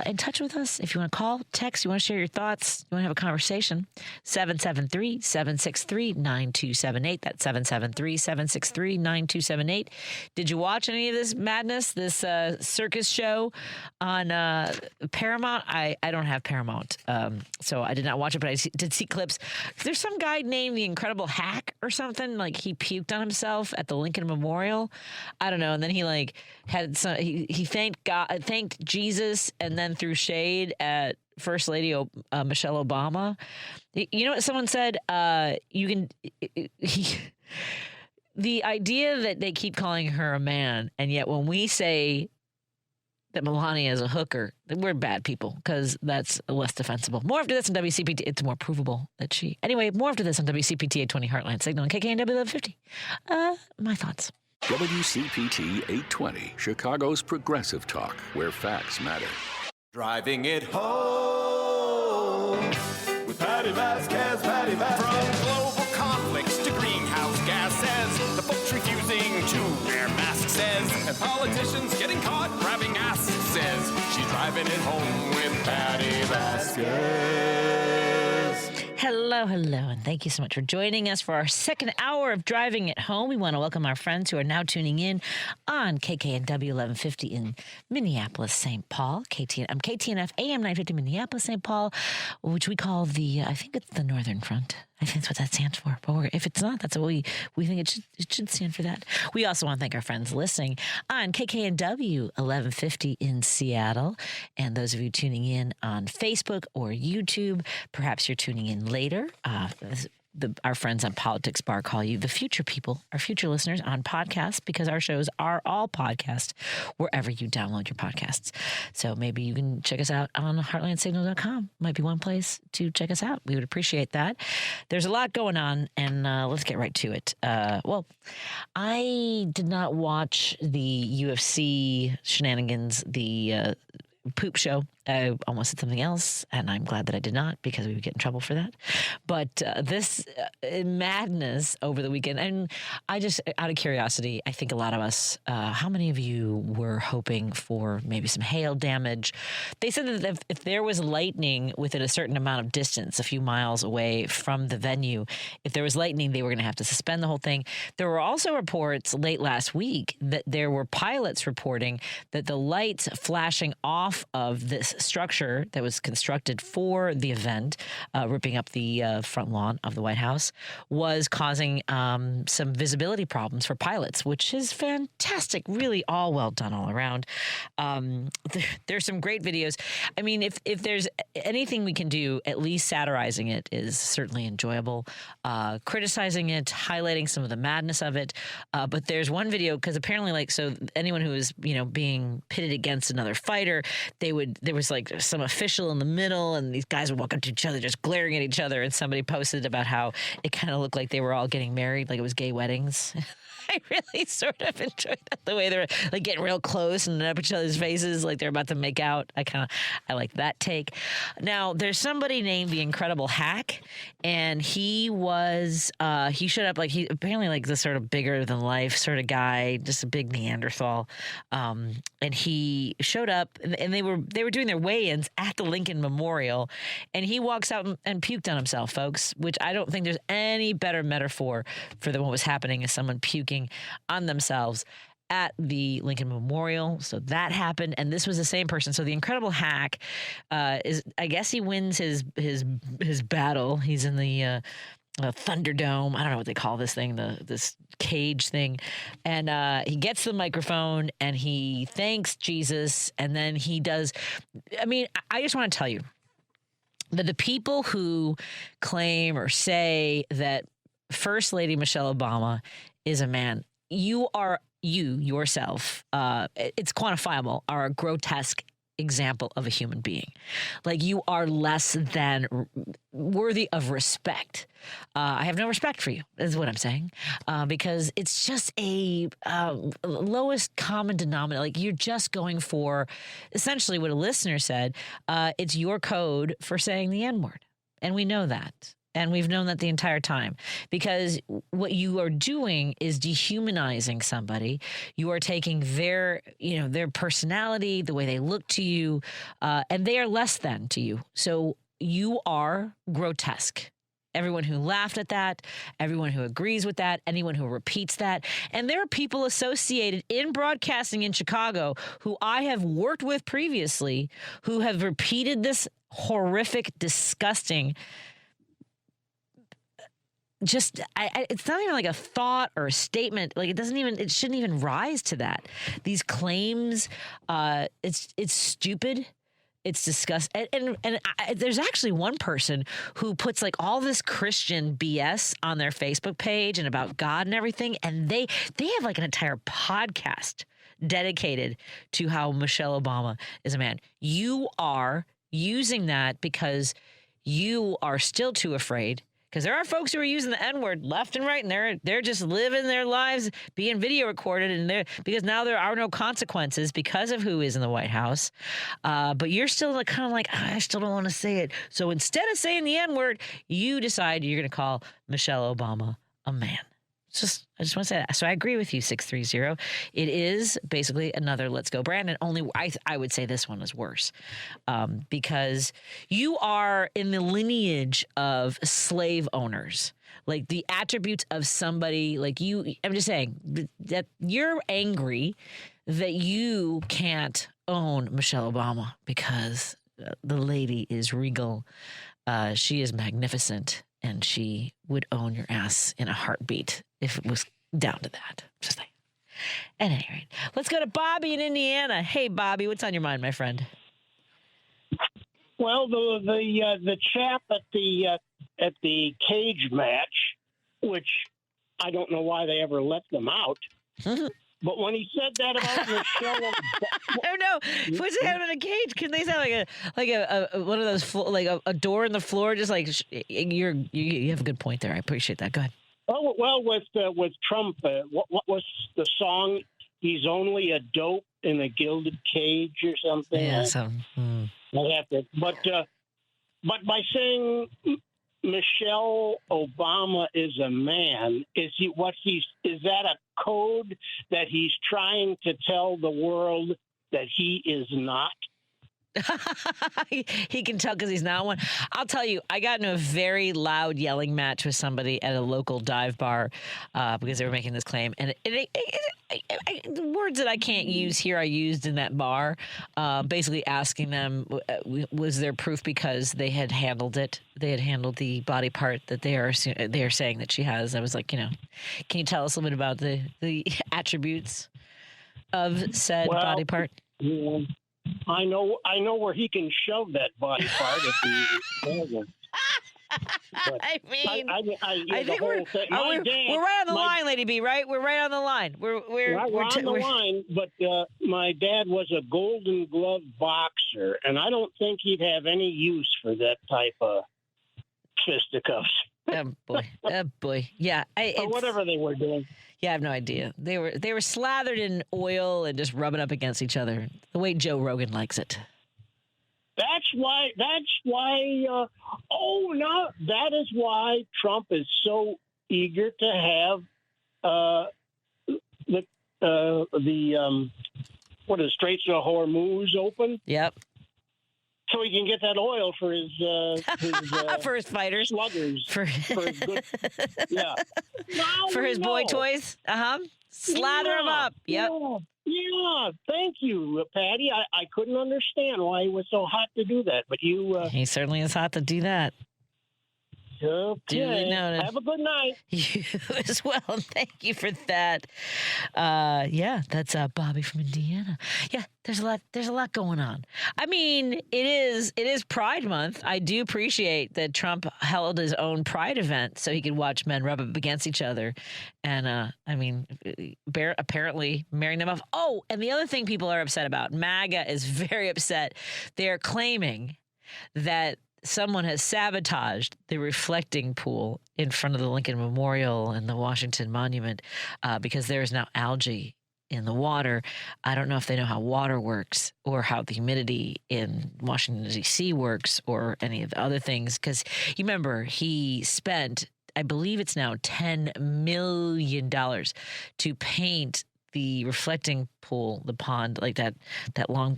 C: in touch with us. If you want to call, text, you want to share your thoughts, you want to have a conversation, 773-763-9278. That's 773-763-9278. Did you watch any of this madness, this circus show on Paramount? I don't have Paramount, so I did not watch it, but I did see clips. There's some guy named the Incredible Hack or something, like he puked on himself at the Lincoln Memorial. I don't know. And then he had some, he thanked God, thanked Jesus, and then threw shade at First Lady Michelle Obama. You know what someone said? The idea that they keep calling her a man, and yet when we say that Melania is a hooker, we're bad people because that's less defensible. More after this on WCPT. It's more provable that she. Anyway, more after this on WCPT 820 Heartland Signal and KKNW 1150. My thoughts.
E: WCPT 820, Chicago's progressive talk, where facts matter.
B: Driving it home with Patti Vasquez, Patti Vasquez. From global conflicts to greenhouse gases, the folks refusing to wear masks says, and politicians getting caught grabbing asses says, she's driving it home with Patti Vasquez.
C: Hello, and thank you so much for joining us for our second hour of Driving It Home. We want to welcome our friends who are now tuning in on KKNW 1150 in Minneapolis, St. Paul. KTNF AM 950 Minneapolis, St. Paul, which we call I think it's the Northern Front. I think that's what that stands for. But if it's not, that's what we think it should stand for that. We also want to thank our friends listening on KKNW 1150 in Seattle. And those of you tuning in on Facebook or YouTube, perhaps you're tuning in later. Our friends on Politics Bar call you the future people, our future listeners on podcasts, because our shows are all podcasts wherever you download your podcasts. So maybe you can check us out on heartlandsignal.com. Might be one place to check us out. We would appreciate that. There's a lot going on, and let's get right to it. I did not watch the UFC shenanigans, the poop show. I almost said something else, and I'm glad that I did not because we would get in trouble for that. But this madness over the weekend, and I just, out of curiosity, I think a lot of us, how many of you were hoping for maybe some hail damage? They said that if there was lightning within a certain amount of distance, a few miles away from the venue, if there was lightning, they were going to have to suspend the whole thing. There were also reports late last week that there were pilots reporting that the lights flashing off of this structure that was constructed for the event, ripping up the front lawn of the White House, was causing some visibility problems for pilots, which is fantastic. Really, all well done all around. There's some great videos. I mean, if there's anything we can do, at least satirizing it is certainly enjoyable. Criticizing it, highlighting some of the madness of it. But there's one video, because apparently, so anyone who is, being pitted against another fighter, there was like some official in the middle, and these guys would walk up to each other, just glaring at each other. And somebody posted about how it kind of looked like they were all getting married, like it was gay weddings. I really sort of enjoyed that, the way they're like getting real close and up each other's faces, like they're about to make out. I like that take. Now, there's somebody named the Incredible Hack, and he showed up he apparently like this sort of bigger than life sort of guy, just a big Neanderthal. And he showed up, and they were doing their weigh-ins at the Lincoln Memorial, and he walks out and puked on himself, folks, which I don't think there's any better metaphor for what was happening as someone puking on themselves at the Lincoln Memorial. So that happened, and this was the same person. So the Incredible Hack I guess he wins his battle. He's in the Thunderdome. I don't know what they call this thing, this cage thing. And he gets the microphone and he thanks Jesus, and then he does. I mean, I just want to tell you that the people who claim or say that First Lady Michelle Obama is a man, you yourself, it's quantifiable, are a grotesque example of a human being. Like, you are less than worthy of respect. I have no respect for you, is what I'm saying, because it's just a lowest common denominator. Like, you're just going for essentially what a listener said. It's your code for saying the N-word. And we know that. And we've known that the entire time, because what you are doing is dehumanizing somebody. You are taking their personality, the way they look to you, and they are less than to you. So you are grotesque. Everyone who laughed at that, everyone who agrees with that, anyone who repeats that. And there are people associated in broadcasting in Chicago who I have worked with previously who have repeated this horrific, disgusting, it's not even like a thought or a statement. Like, it shouldn't even rise to that. These claims, it's stupid. It's disgusting. And there's actually one person who puts like all this Christian BS on their Facebook page and about God and everything. And they have like an entire podcast dedicated to how Michelle Obama is a man. You are using that because you are still too afraid. Because there are folks who are using the N-word left and right, and they're just living their lives being video recorded, and because now there are no consequences because of who is in the White House. But you're still kind of like, I still don't want to say it. So instead of saying the N-word, you decide you're going to call Michelle Obama a man. I just want to say that. So I agree with you, 630. It is basically another Let's Go Brandon. Only I would say this one is worse, because you are in the lineage of slave owners. Like, the attributes of somebody like you. I'm just saying that you're angry that you can't own Michelle Obama because the lady is regal. She is magnificent. And she would own your ass in a heartbeat if it was down to that. Just like. At any rate, let's go to Bobby in Indiana. Hey, Bobby, what's on your mind, my friend?
J: Well, the chap at the cage match, which I don't know why they ever let them out. But when he said that about Michelle,
C: I don't know. Puts him in a cage. Can they sound like a one of those like a door in the floor? Just like you have a good point there. I appreciate that. Go ahead.
J: Oh, well, with Trump, what was the song? He's only a dope in a gilded cage or something.
C: Yeah.
J: But by saying Michelle Obama is a man, is that a code that he's trying to tell the world that he is not?
C: He can tell because he's not one. I'll tell you, I got into a very loud yelling match with somebody at a local dive bar because they were making this claim. And the words that I can't use here, I used in that bar, basically asking them, was there proof because they had handled it? They had handled the body part that they are saying that she has. I was like, can you tell us a little bit about the attributes of said body part?
J: Yeah. I know where he can shove that body part if he doesn't.
C: I mean,
J: I
C: think we're right on the line, Lady B. Right, we're right on the line. We're
J: on the line. But my dad was a Golden Glove boxer, and I don't think he'd have any use for that type of fisticuffs.
C: Oh boy, yeah.
J: Or whatever they were doing.
C: Yeah, I have no idea. They were slathered in oil and just rubbing up against each other, the way Joe Rogan likes it.
J: That's why. That is why Trump is so eager to have the Straits of Hormuz open.
C: Yep.
J: So he can get that oil for his
C: for his fighters,
J: sluggers, for his good,
C: for his boy toys. Slather them up. Yep.
J: Yeah. Thank you, Patty. I couldn't understand why he was so hot to do that, but you.
C: He certainly is hot to do that.
J: Okay. Have a good night.
C: You as well. Thank you for that. That's Bobby from Indiana. Yeah, there's a lot going on. I mean, it is Pride Month. I do appreciate that Trump held his own Pride event so he could watch men rub up against each other, and apparently marrying them off. Oh, and the other thing people are upset about, MAGA is very upset. They're claiming that someone has sabotaged the reflecting pool in front of the Lincoln Memorial and the Washington Monument because there is now algae in the water. I don't know if they know how water works or how the humidity in Washington, D.C. works or any of the other things. Because you remember he spent, I believe it's now $10 million to paint the reflecting pool, the pond, like that long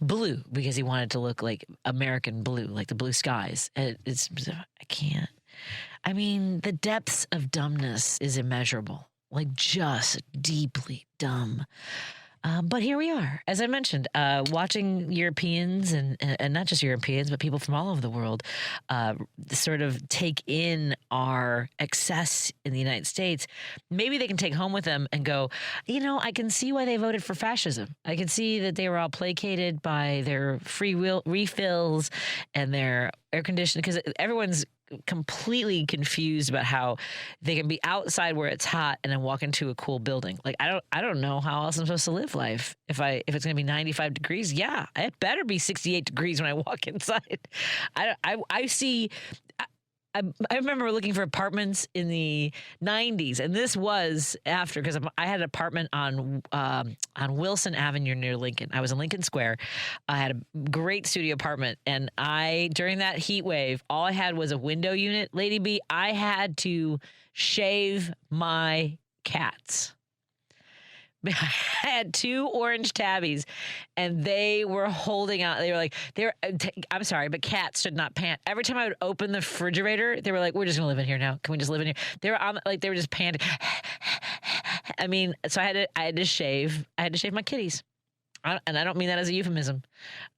C: blue, because he wanted to look like American blue, like the blue skies. I can't. I mean, the depths of dumbness is immeasurable, like just deeply dumb. But here we are, as I mentioned, watching Europeans and not just Europeans, but people from all over the world sort of take in our excess in the United States. Maybe they can take home with them and go, I can see why they voted for fascism. I can see that they were all placated by their free will refills and their air conditioning, because everyone's completely confused about how they can be outside where it's hot and then walk into a cool building. Like I don't know how else I'm supposed to live life if it's going to be 95 degrees. Yeah, it better be 68 degrees when I walk inside. I see. I remember looking for apartments in the 90s, and this was after, because I had an apartment on Wilson Avenue near Lincoln. I was in Lincoln Square. I had a great studio apartment, and during that heat wave, all I had was a window unit. Lady B, I had to shave my cats. I had 2 orange tabbies, and they were holding out. They were like, I'm sorry, but cats should not pant. Every time I would open the refrigerator, they were like, we're just going to live in here now. Can we just live in here? They were just panting. I mean, so I had to shave my kitties. And I don't mean that as a euphemism.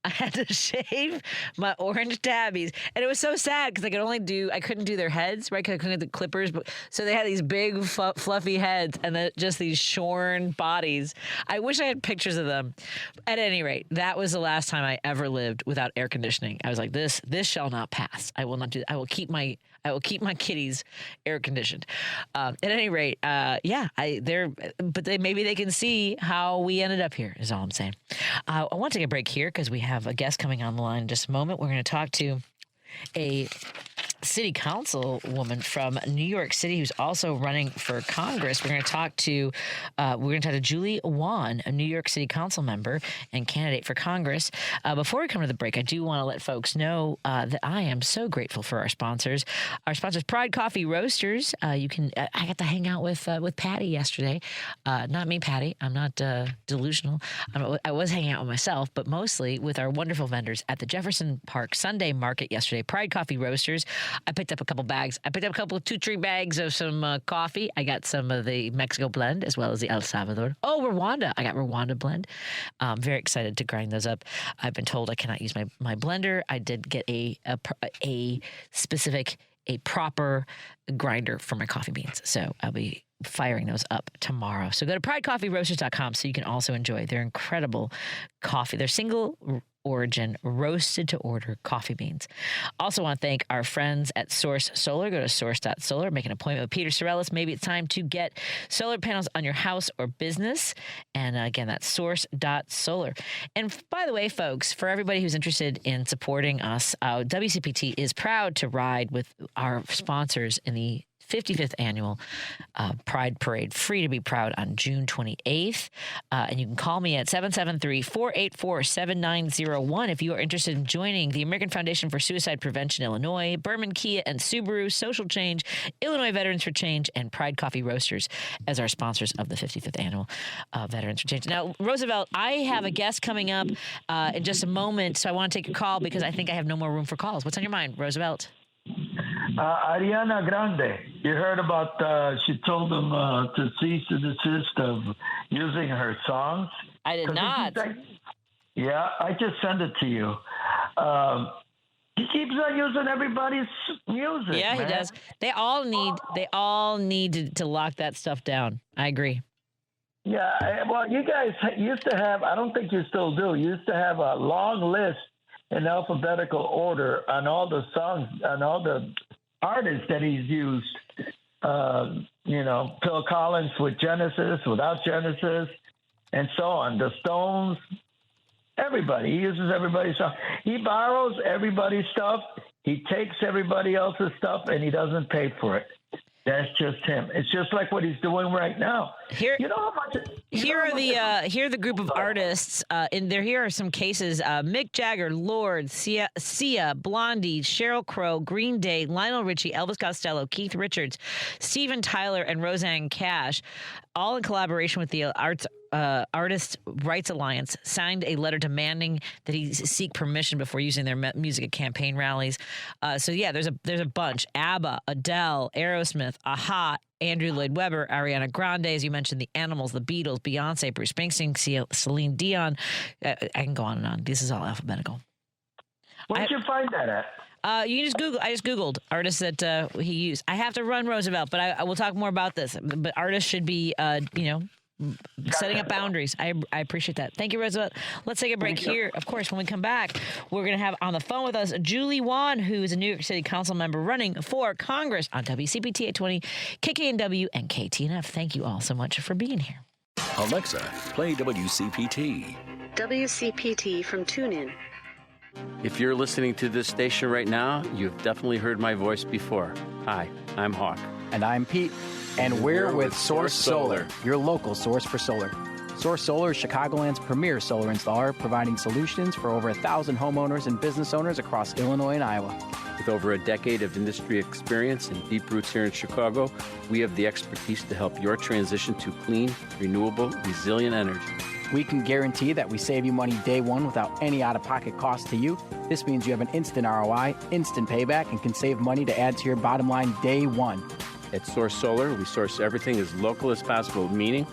C: I had to shave my orange tabbies. And it was so sad because I couldn't do their heads, right? Because I couldn't get the clippers. So they had these big, fluffy heads and then just these shorn bodies. I wish I had pictures of them. At any rate, that was the last time I ever lived without air conditioning. I was like, this shall not pass. I will not do that. I will keep my kitties air conditioned. At any rate, maybe they can see how we ended up here, is all I'm saying. I want to take a break here because we have a guest coming on the line in just a moment. We're going to talk to a city council woman from New York City who's also running for Congress. We're going to talk to Julie Wan, a New York City council member and candidate for Congress. Before we come to the break, I do want to let folks know that I am so grateful for our sponsors. Our sponsors, Pride Coffee Roasters. I got to hang out with Patty yesterday. Not me, Patty. I'm not delusional. I was hanging out with myself, but mostly with our wonderful vendors at the Jefferson Park Sunday Market yesterday. Pride Coffee Roasters. I picked up a couple bags. I picked up a couple of 2-3 bags of some coffee. I got some of the Mexico blend as well as the El Salvador. Oh, Rwanda. I got Rwanda blend. I'm very excited to grind those up. I've been told I cannot use my blender. I did get a proper grinder for my coffee beans. So I'll be firing those up tomorrow. So go to pridecoffeeroasters.com so you can also enjoy their incredible coffee. Their single origin roasted to order coffee beans. Also want to thank our friends at Source Solar. Go to source.solar, make an appointment with Peter Sorellis. Maybe it's time to get solar panels on your house or business. And again, that's source.solar. And by the way, folks, for everybody who's interested in supporting us, WCPT is proud to ride with our sponsors in the 55th annual Pride Parade, Free to Be Proud, on June 28th. And you can call me at 773-484-7901 if you are interested in joining the American Foundation for Suicide Prevention Illinois, Berman Kia and Subaru, Social Change, Illinois Veterans for Change, and Pride Coffee Roasters as our sponsors of the 55th annual Veterans for Change. Now, Roosevelt, I have a guest coming up in just a moment, so I want to take your call because I think I have no more room for calls. What's on your mind, Roosevelt?
K: Ariana Grande, you heard about, she told them to cease and desist of using her songs?
C: I did not.
K: Yeah, I just sent it to you. He keeps on using everybody's music.
C: Yeah,
K: man.
C: He does. They all need to lock that stuff down. I agree.
K: Yeah, well, you guys used to have, I don't think you still do, you used to have a long list in alphabetical order on all the songs, on all the artists that he's used. Phil Collins with Genesis, without Genesis, and so on. The Stones, everybody. He uses everybody's stuff. He borrows everybody's stuff. He takes everybody else's stuff, and he doesn't pay for it. That's just him. It's just like what he's doing right now. Here are
C: the group of artists. Here are some cases: Mick Jagger, Lorde, Sia, Blondie, Sheryl Crow, Green Day, Lionel Richie, Elvis Costello, Keith Richards, Steven Tyler, and Roseanne Cash, all in collaboration with the Artists' Rights Alliance, signed a letter demanding that he seek permission before using their music at campaign rallies. There's a bunch: ABBA, Adele, Aerosmith, Aha, Andrew Lloyd Webber, Ariana Grande, as you mentioned, the Animals, the Beatles, Beyonce, Bruce Springsteen, Celine Dion. I can go on and on. This is all alphabetical.
K: Where did you find that at?
C: You can just Google. I just Googled artists that he used. I have to run, Roosevelt, but I will talk more about this. But artists should be, setting up boundaries. I appreciate that. Thank you, Roosevelt. Let's take a break here. Of course, when we come back, we're going to have on the phone with us Julie Wan, who is a New York City council member running for Congress on WCPT 820, KKNW, and KTNF. Thank you all so much for being here.
E: Alexa, play WCPT.
L: WCPT from TuneIn.
F: If you're listening to this station right now, you've definitely heard my voice before. Hi, I'm Hawk.
G: And I'm Pete. And we're with Source Solar, your local source for solar. Source Solar is Chicagoland's premier solar installer, providing solutions for over 1,000 homeowners and business owners across Illinois and Iowa.
F: With over a decade of industry experience and deep roots here in Chicago, we have the expertise to help your transition to clean, renewable, resilient energy.
G: We can guarantee that we save you money day one without any out-of-pocket cost to you. This means you have an instant ROI, instant payback, and can save money to add to your bottom line day one.
F: At Source Solar, we source everything as local as possible, meaning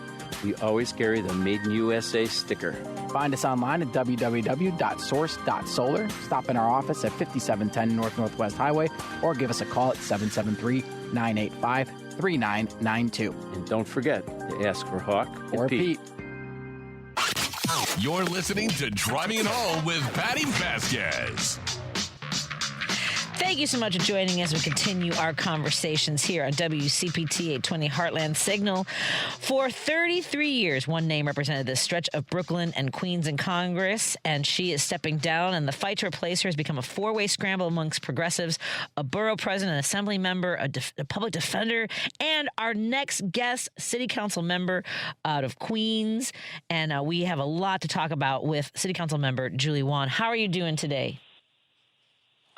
F: we always carry the Made in USA sticker.
G: Find us online at www.source.solar. Stop in our office at 5710 Northwest Highway or give us a call at 773-985-3992.
F: And don't forget to ask for Hawk
G: or Pete.
A: You're listening to Driving It Home with Patti Vasquez.
C: Thank you so much for joining us. We continue our conversations here on WCPT 820 Heartland Signal. For 33 years, one name represented this stretch of Brooklyn and Queens in Congress, and she is stepping down, and the fight to replace her has become a four-way scramble amongst progressives, a borough president, an assembly member, a public defender, and our next guest, city council member out of Queens. And we have a lot to talk about with city council member Julie Wan. How are you doing today?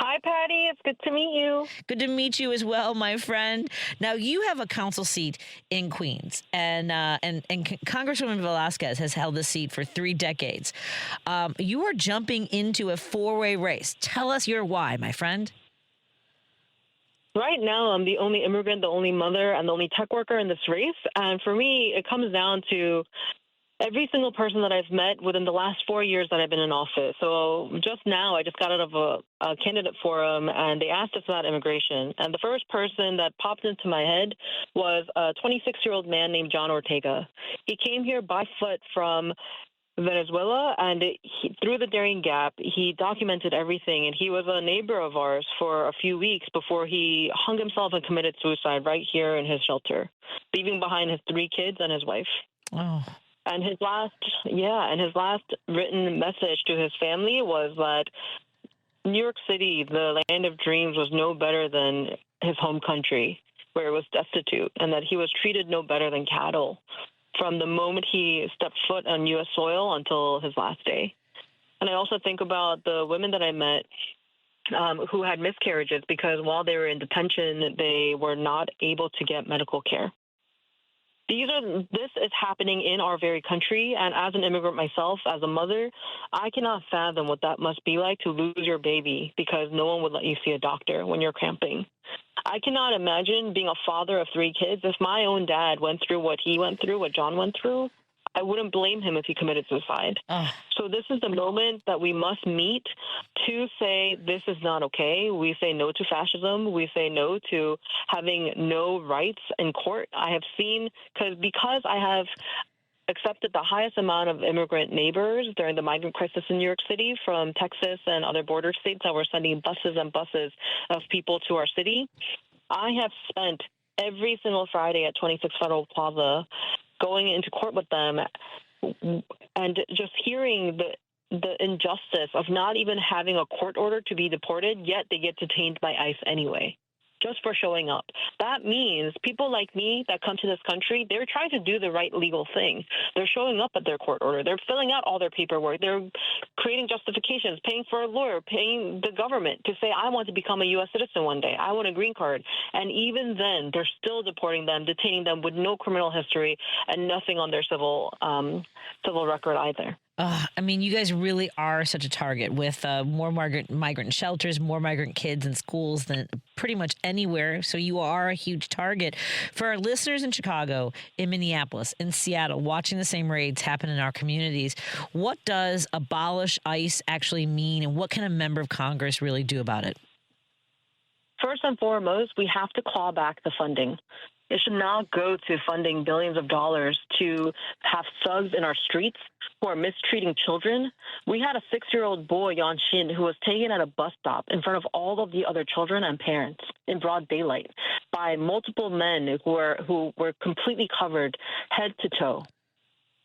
M: Hi, Patty. It's good to meet you.
C: Good to meet you as well, my friend. Now, you have a council seat in Queens, and Congresswoman Vasquez has held this seat for 3 decades. You are jumping into a four-way race. Tell us your why, my friend.
M: Right now, I'm the only immigrant, the only mother, and the only tech worker in this race. And for me, it comes down to every single person that I've met within the last 4 years that I've been in office. So just now, I just got out of a candidate forum, and they asked us about immigration. And the first person that popped into my head was a 26-year-old man named John Ortega. He came here by foot from Venezuela, and through the Darien Gap, he documented everything. And he was a neighbor of ours for a few weeks before he hung himself and committed suicide right here in his shelter, leaving behind his 3 kids and his wife.
C: Oh.
M: And his last written message to his family was that New York City, the land of dreams, was no better than his home country, where it was destitute, and that he was treated no better than cattle from the moment he stepped foot on U.S. soil until his last day. And I also think about the women that I met who had miscarriages because while they were in detention, they were not able to get medical care. This is happening in our very country, and as an immigrant myself, as a mother, I cannot fathom what that must be like to lose your baby because no one would let you see a doctor when you're cramping. I cannot imagine being a father of 3 kids. If my own dad went through what he went through, what John went through, I wouldn't blame him if he committed suicide. So this is the moment that we must meet to say this is not okay. We say no to fascism. We say no to having no rights in court. I have seen, because I have accepted the highest amount of immigrant neighbors during the migrant crisis in New York City from Texas and other border states that were sending buses and buses of people to our city. I have spent every single Friday at 26 Federal Plaza going into court with them and just hearing the injustice of not even having a court order to be deported, yet they get detained by ICE anyway, just for showing up. That means people like me that come to this country, they're trying to do the right legal thing. They're showing up at their court order. They're filling out all their paperwork. They're creating justifications, paying for a lawyer, paying the government to say, I want to become a U.S. citizen one day. I want a green card. And even then, they're still deporting them, detaining them with no criminal history and nothing on their civil record either.
C: I mean, you guys really are such a target with more migrant shelters, more migrant kids in schools than pretty much anywhere. So you are a huge target. For our listeners in Chicago, in Minneapolis, in Seattle, watching the same raids happen in our communities, what does abolish ICE actually mean, and what can a member of Congress really do about it?
M: First and foremost, we have to claw back the funding. It should not go to funding billions of dollars to have thugs in our streets who are mistreating children. We had a 6-year-old boy, Yan Xin, who was taken at a bus stop in front of all of the other children and parents in broad daylight by multiple men who were completely covered head to toe.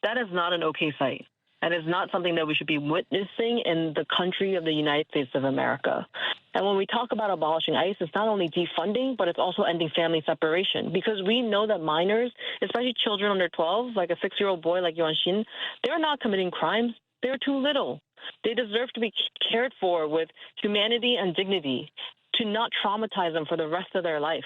M: That is not an okay sight. And is not something that we should be witnessing in the country of the United States of America. And when we talk about abolishing ICE, it's not only defunding, but it's also ending family separation. Because we know that minors, especially children under 12, like a 6-year-old boy like Yuan Xin, they're not committing crimes. They're too little. They deserve to be cared for with humanity and dignity, to not traumatize them for the rest of their life.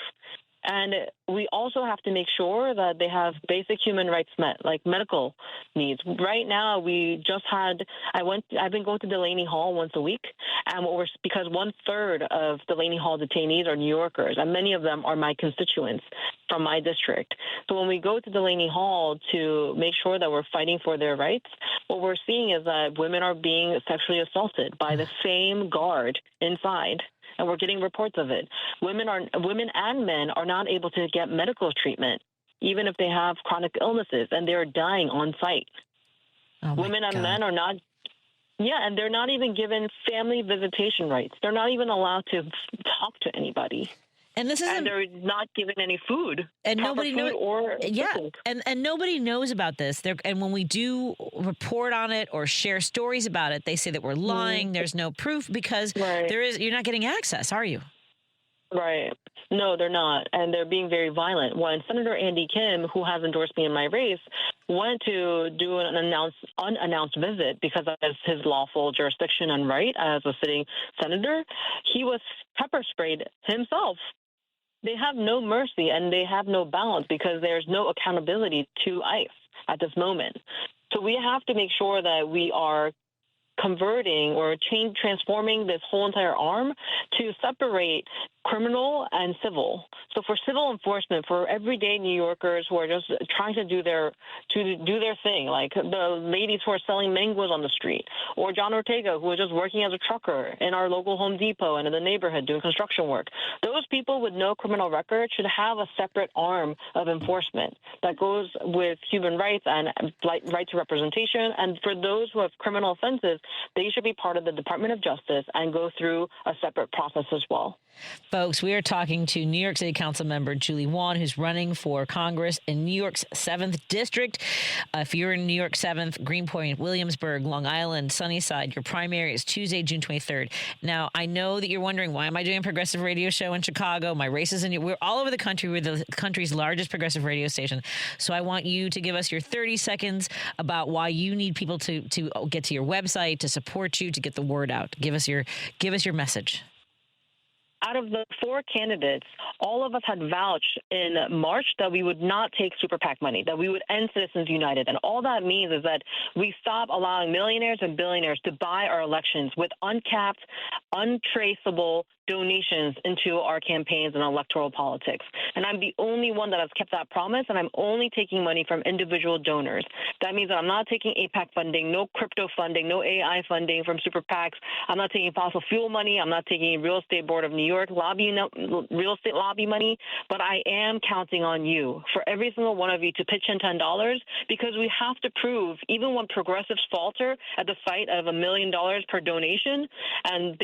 M: And we also have to make sure that they have basic human rights met, like medical needs. Right now, I've been going to Delaney Hall once a week, and because 1/3 of Delaney Hall detainees are New Yorkers, and many of them are my constituents from my district. So when we go to Delaney Hall to make sure that we're fighting for their rights, what we're seeing is that women are being sexually assaulted by the same guard inside. And we're getting reports of it. Women and men are not able to get medical treatment, even if they have chronic illnesses, and they're dying on site.
C: Oh
M: Women and men are not Yeah, and they're not even given family visitation rights. They're not even allowed to talk to anybody.
C: And this isn't,
M: and they're not given any food,
C: and nobody knows. Yeah,
M: food.
C: and nobody knows about this. And when we do report on it or share stories about it, they say that we're lying. There's no proof because you're not getting access, are you?
M: Right. No, they're not. And they're being very violent. When Senator Andy Kim, who has endorsed me in my race, went to do an unannounced visit because of his lawful jurisdiction and right as a sitting senator, he was pepper sprayed himself. They have no mercy and they have no balance because there's no accountability to ICE at this moment. So we have to make sure that we are converting or transforming this whole entire arm to separate criminal and civil. So for civil enforcement, for everyday New Yorkers who are just trying to do their thing, like the ladies who are selling mangoes on the street, or John Ortega, who is just working as a trucker in our local Home Depot and in the neighborhood doing construction work, those people with no criminal record should have a separate arm of enforcement that goes with human rights and right to representation. And for those who have criminal offenses, they should be part of the Department of Justice and go through a separate process as well.
C: Folks, we are talking to New York City Council member Julie Wan, who's running for Congress in New York's 7th District. If you're in New York 7th, Greenpoint, Williamsburg, Long Island, Sunnyside, your primary is Tuesday, June 23rd. Now, I know that you're wondering, why am I doing a progressive radio show in Chicago? My race is we're all over the country. We're the country's largest progressive radio station. So I want you to give us your 30 seconds about why you need people to get to your website, to support you, to get the word out. Give us your message.
M: Out of the 4 candidates, all of us had vouched in March that we would not take super PAC money, that we would end Citizens United. And all that means is that we stop allowing millionaires and billionaires to buy our elections with uncapped, untraceable donations into our campaigns and electoral politics. And I'm the only one that has kept that promise, and I'm only taking money from individual donors. That means that I'm not taking APAC funding, no crypto funding, no AI funding from super PACs. I'm not taking fossil fuel money. I'm not taking Real Estate Board of New York real estate lobby money. But I am counting on you, for every single one of you, to pitch in $10, because we have to prove, even when progressives falter at the fight of $1 million per donation, and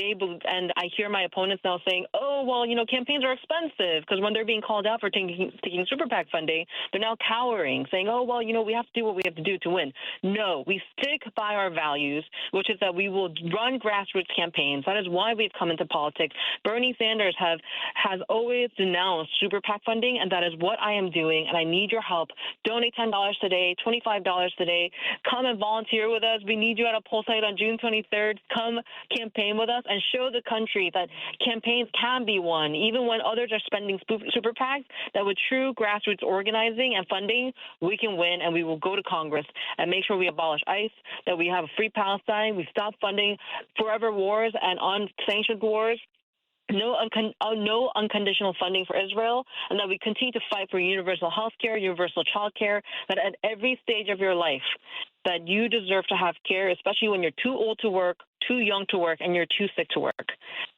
M: I hear my opponents now saying, oh, well, campaigns are expensive, because when they're being called out for taking super PAC funding, they're now cowering, saying, oh, well, we have to do what we have to do to win. No, we stick by our values, which is that we will run grassroots campaigns. That is why we've come into politics. Bernie Sanders has always denounced super PAC funding, and that is what I am doing, and I need your help. Donate $10 today, $25 today. Come and volunteer with us. We need you at a poll site on June 23rd. Come campaign with us and show the country that campaigns can be won, even when others are spending super PACs, that with true grassroots organizing and funding, we can win, and we will go to Congress and make sure we abolish ICE, that we have a free Palestine, we stop funding forever wars and unsanctioned wars, no unconditional funding for Israel, and that we continue to fight for universal health care, universal child care, that at every stage of your life, that you deserve to have care, especially when you're too old to work, too young to work, and you're too sick to work.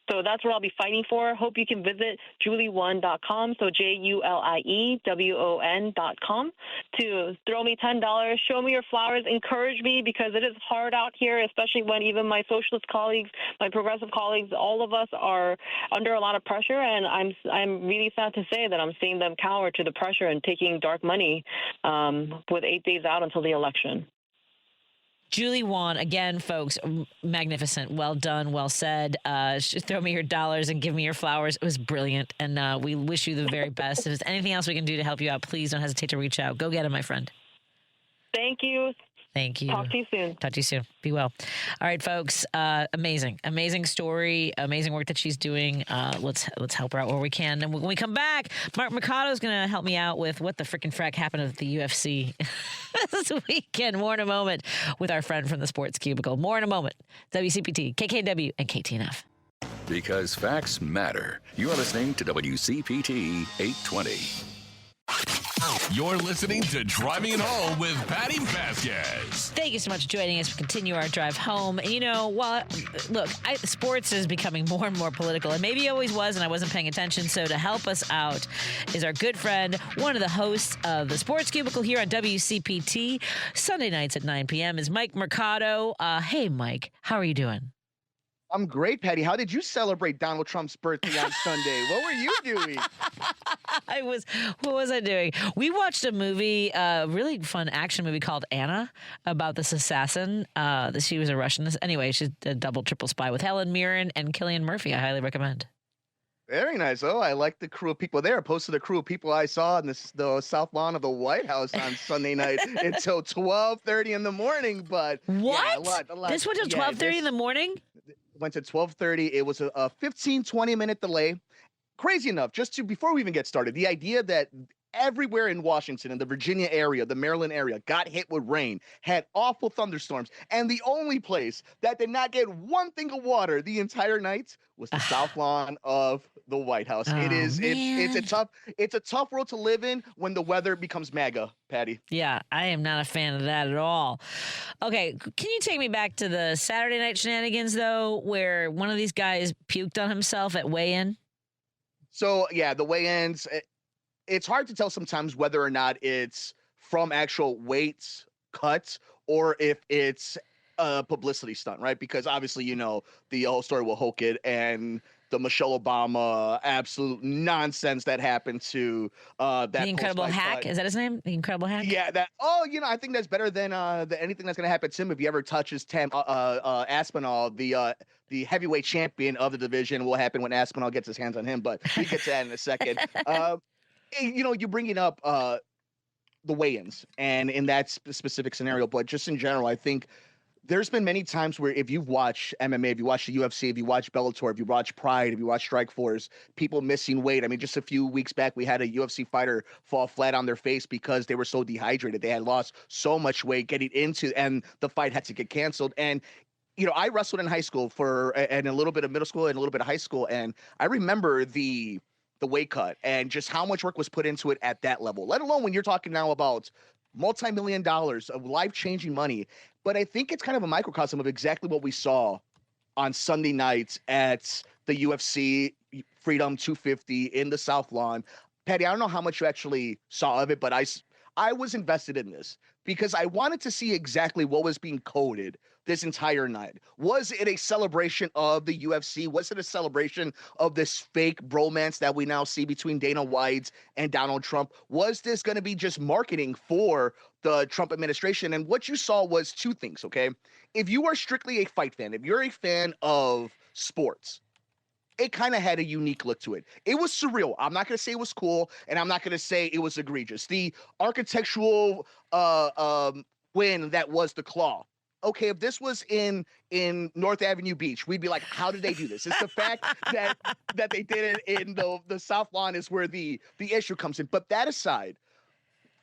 M: So that's what I'll be fighting for. Hope you can visit juliewon.com, so JULIEWON.com, to throw me $10, show me your flowers, encourage me, because it is hard out here, especially when even my socialist colleagues, my progressive colleagues, all of us are under a lot of pressure, and I'm really sad to say that I'm seeing them cower to the pressure and taking dark money with 8 days out until the election.
C: Julie Wan, again, folks, magnificent. Well done. Well said. Throw me your dollars and give me your flowers. It was brilliant. And we wish you the very best. If there's anything else we can do to help you out, please don't hesitate to reach out. Go get it, my friend.
M: Thank you.
C: Thank you.
M: Talk to you soon.
C: Talk to you soon. Be well. All right, folks. Amazing story. Amazing work that she's doing. Let's help her out where we can. And when we come back, Mark Mercado is going to help me out with what the frickin' frack happened at the UFC this weekend. More in a moment with our friend from the Sports Cubicle. More in a moment. WCPT, KKW, and KTNF.
E: Because facts matter. You're listening to WCPT 820.
A: You're listening to Driving It Home with Patti Vasquez.
C: Thank you so much for joining us. We continue our drive home. And, you know, sports is becoming more and more political, and maybe it always was, and I wasn't paying attention. So to help us out is our good friend, one of the hosts of the Sports Cubicle here on WCPT, Sunday nights at 9 p.m. is Mike Mercado. Hey, Mike, how are you doing?
N: I'm great, Patty. How did you celebrate Donald Trump's birthday on Sunday? What were you doing?
C: What was I doing? We watched a movie, a really fun action movie called Anna, about this assassin. She was a Russian. Anyway, she's a double, triple spy with Helen Mirren and Cillian Murphy. I highly recommend.
N: Very nice. Oh, I like the crew of people there. Posted the crew of people I saw in the South Lawn of the White House on Sunday night until 12:30 in the morning. But
C: what?
N: Yeah, a lot.
C: This went till 12:30 in the morning?
N: Went to 12:30. It was a 15, 20-minute delay. Crazy enough, before we even get started, the idea that everywhere in Washington, in the Virginia area, the Maryland area, got hit with rain, had awful thunderstorms, and the only place that did not get one thing of water the entire night was the South Lawn of the White House. It's a tough world to live in when the weather becomes MAGA, Patty.
C: Yeah, I am not a fan of that at all. Okay, can you take me back to the Saturday night shenanigans, though, where one of these guys puked on himself at weigh-in?
N: So, yeah, the weigh-ins, it's hard to tell sometimes whether or not it's from actual weight cuts or if it's a publicity stunt, right? Because obviously, you know, the whole story will Hoke it and the Michelle Obama absolute nonsense that happened to that
C: The Incredible Hack. Is that his name? The Incredible Hack?
N: Yeah, I think that's better than anything that's going to happen to him if he ever touches Aspinall, the heavyweight champion of the division. Will happen when Aspinall gets his hands on him, but we get to that in a second. You know, you're bringing up the weigh-ins and in that specific scenario, but just in general, I think there's been many times where if you've watched MMA, if you watch the UFC, if you watch Bellator, if you watch Pride, if you watch Strikeforce, people missing weight. I mean, just a few weeks back, we had a UFC fighter fall flat on their face because they were so dehydrated. They had lost so much weight getting into, and the fight had to get canceled. And you know, I wrestled in high school and a little bit of middle school and a little bit of high school, and I remember the weight cut and just how much work was put into it at that level, let alone when you're talking now about multi-million dollars of life-changing money. But I think it's kind of a microcosm of exactly what we saw on Sunday nights at the UFC Freedom 250 in the South Lawn. Patty, I don't know how much you actually saw of it, but I was invested in this because I wanted to see exactly what was being coded this entire night. Was it a celebration of the UFC? Was it a celebration of this fake bromance that we now see between Dana White and Donald Trump? Was this going to be just marketing for the Trump administration? And what you saw was two things, okay? If you are strictly a fight fan, if you're a fan of sports, it kind of had a unique look to it. It was surreal. I'm not going to say it was cool, and I'm not going to say it was egregious. The architectural win that was the claw. Okay, if this was in North Avenue Beach, we'd be like, how did they do this? It's the fact that they did it in the South Lawn is where the issue comes in. But that aside,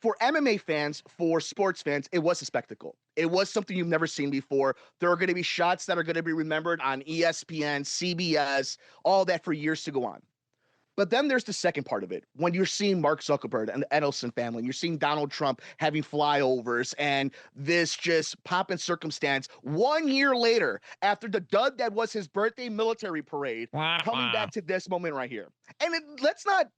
N: for MMA fans, for sports fans, it was a spectacle. It was something you've never seen before. There are going to be shots that are going to be remembered on ESPN, CBS, all that for years to go on. But then there's the second part of it. When you're seeing Mark Zuckerberg and the Edelson family, you're seeing Donald Trump having flyovers and this just pop in circumstance 1 year later after the dud that was his birthday military parade, coming back to this moment right here. And let's not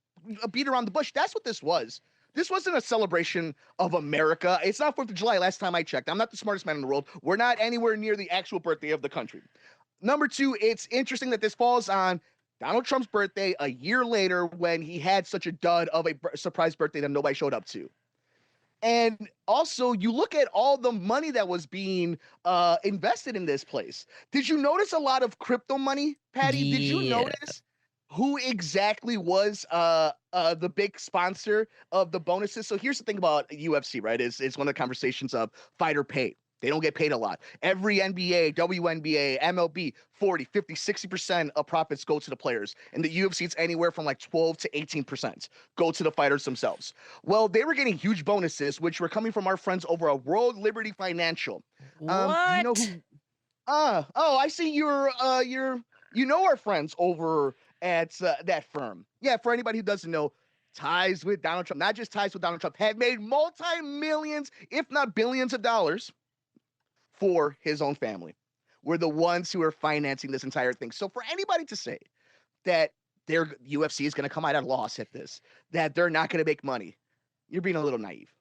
N: beat around the bush. That's what this was. This wasn't a celebration of America. It's not 4th of July last time I checked. I'm not the smartest man in the world. We're not anywhere near the actual birthday of the country. Number two, it's interesting that this falls on Donald Trump's birthday a year later when he had such a dud of a surprise birthday that nobody showed up to. And also, you look at all the money that was being invested in this place. Did you notice a lot of crypto money, Patty? Yeah. Did you notice who exactly was the big sponsor of the bonuses? So here's the thing about UFC, right? It's one of the conversations of fighter pay. They don't get paid a lot. Every NBA, WNBA, MLB, 40, 50, 60% of profits go to the players. In the UFC, it's anywhere from like 12 to 18% go to the fighters themselves. Well, they were getting huge bonuses, which were coming from our friends over at World Liberty Financial.
C: What?
N: You know who? I see you're our friends over at that firm. Yeah, for anybody who doesn't know, ties with Donald Trump, not just ties with Donald Trump, have made multi-millions, if not billions of dollars for his own family. We're the ones who are financing this entire thing. So for anybody to say that their UFC is going to come out at a loss at this, that they're not going to make money, you're being a little naive.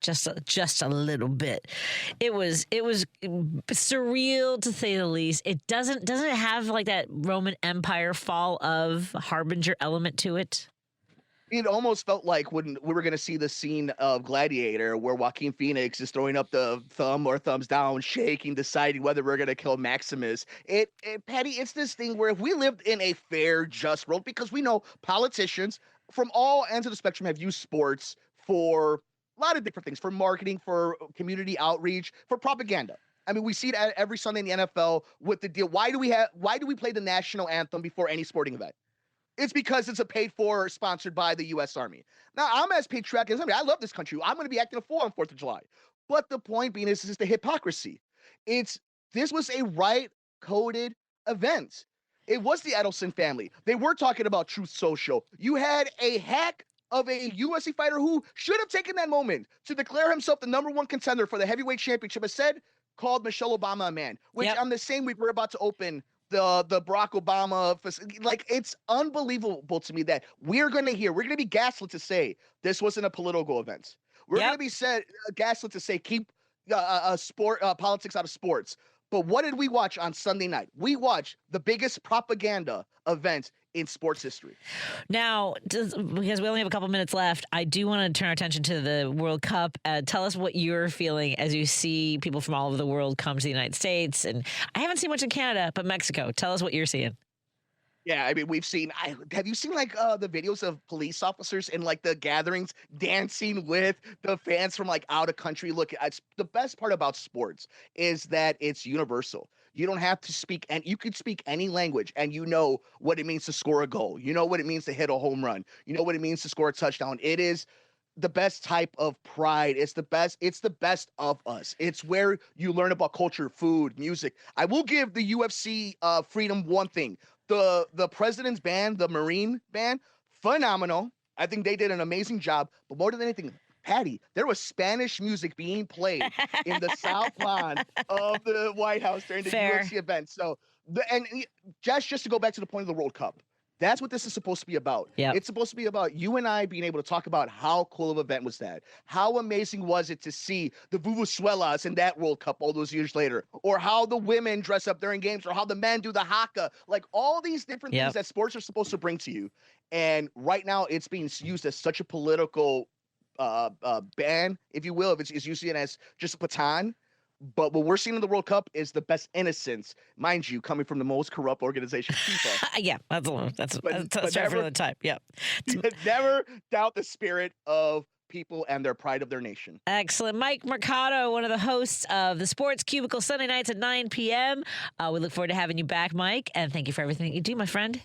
C: Just a little bit. It was surreal to say the least. It doesn't it have like that Roman Empire fall of harbinger element to it?
N: It almost felt like when we were going to see the scene of Gladiator where Joaquin Phoenix is throwing up the thumb or thumbs down, shaking, deciding whether we're going to kill Maximus. Patty, it's this thing where if we lived in a fair, just world, because we know politicians from all ends of the spectrum have used sports for a lot of different things, for marketing, for community outreach, for propaganda. I mean, we see it every Sunday in the NFL with the deal. Why do we play the national anthem before any sporting event? It's because it's a paid for, sponsored by the U.S. Army. Now, I'm as patriotic as somebody. I love this country. I'm going to be acting a fool on 4th of July. But the point being is the hypocrisy. This was a right-coded event. It was the Edelson family. They were talking about Truth Social. You had a hack of a UFC fighter who should have taken that moment to declare himself the #1 contender for the heavyweight championship, called Michelle Obama a man, which on the same week we're about to open the Barack Obama facility. Like, it's unbelievable to me that we're going to be gaslit to say this wasn't a political event. We're going to be gaslit to say keep politics out of sports. But what did we watch on Sunday night? We watched the biggest propaganda event in sports history.
C: Now, because we only have a couple minutes left, I do want to turn our attention to the World Cup. Tell us what you're feeling as you see people from all over the world come to the United States. And I haven't seen much in Canada, but Mexico. Tell us what you're seeing.
N: Yeah, I mean, have you seen like the videos of police officers in like the gatherings dancing with the fans from like out of country? Look, the best part about sports is that it's universal. You don't have to speak, and you could speak any language, and you know what it means to score a goal. You know what it means to hit a home run. You know what it means to score a touchdown. It is the best type of pride. It's the best of us. It's where you learn about culture, food, music. I will give the UFC Freedom one thing. The President's Band, the Marine Band, phenomenal. I think they did an amazing job. But more than anything, Patty, there was Spanish music being played in the South Lawn of the White House during the UFC event. So, just to go back to the point of the World Cup, that's what this is supposed to be about. Yep. It's supposed to be about you and I being able to talk about how cool of an event was that. How amazing was it to see the Vuvuzelas in that World Cup all those years later? Or how the women dress up during games, or how the men do the haka. Like, all these different things that sports are supposed to bring to you. And right now it's being used as such a political ban, if you will, if it's using it as just a baton. But what we're seeing in the World Cup is the best innocence, mind you, coming from the most corrupt organization, FIFA.
C: Yeah, that's the one. That's right for the time. Yeah.
N: Never doubt the spirit of people and their pride of their nation.
C: Excellent. Mike Mercado, one of the hosts of the Sports Cubicle Sunday nights at 9 p.m. We look forward to having you back, Mike, and thank you for everything that you do, my friend.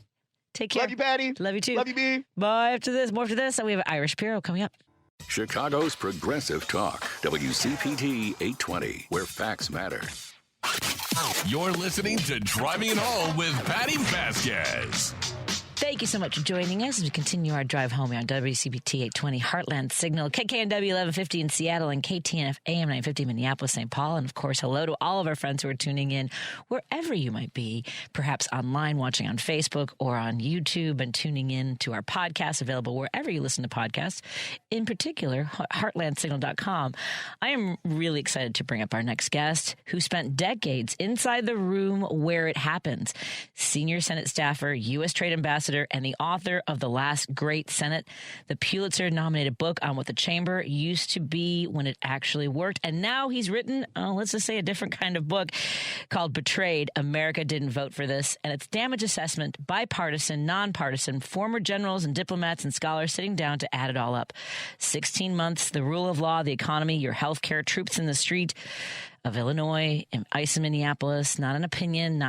C: Take care.
N: Love you, Patty.
C: Love you, too.
N: Love you, B.
C: Bye. More after this, we have Irish Shapiro coming up.
E: Chicago's Progressive Talk, WCPT 820, where facts matter.
A: You're listening to Driving It Home with Patti Vasquez.
C: Thank you so much for joining us as we continue our drive home here on WCPT 820 Heartland Signal, KKNW 1150 in Seattle, and KTNF AM 950 Minneapolis, St. Paul. And, of course, hello to all of our friends who are tuning in wherever you might be, perhaps online, watching on Facebook or on YouTube, and tuning in to our podcast available wherever you listen to podcasts, in particular, heartlandsignal.com. I am really excited to bring up our next guest who spent decades inside the room where it happens. Senior Senate staffer, U.S. Trade Ambassador, and the author of The Last Great Senate, the Pulitzer-nominated book on what the chamber used to be when it actually worked. And now he's written, let's just say, a different kind of book called Betrayed, America Didn't Vote for This. And it's damage assessment, bipartisan, nonpartisan, former generals and diplomats and scholars sitting down to add it all up. 16 months, the rule of law, the economy, your health care, troops in the street of Illinois, ICE in Minneapolis, not an opinion,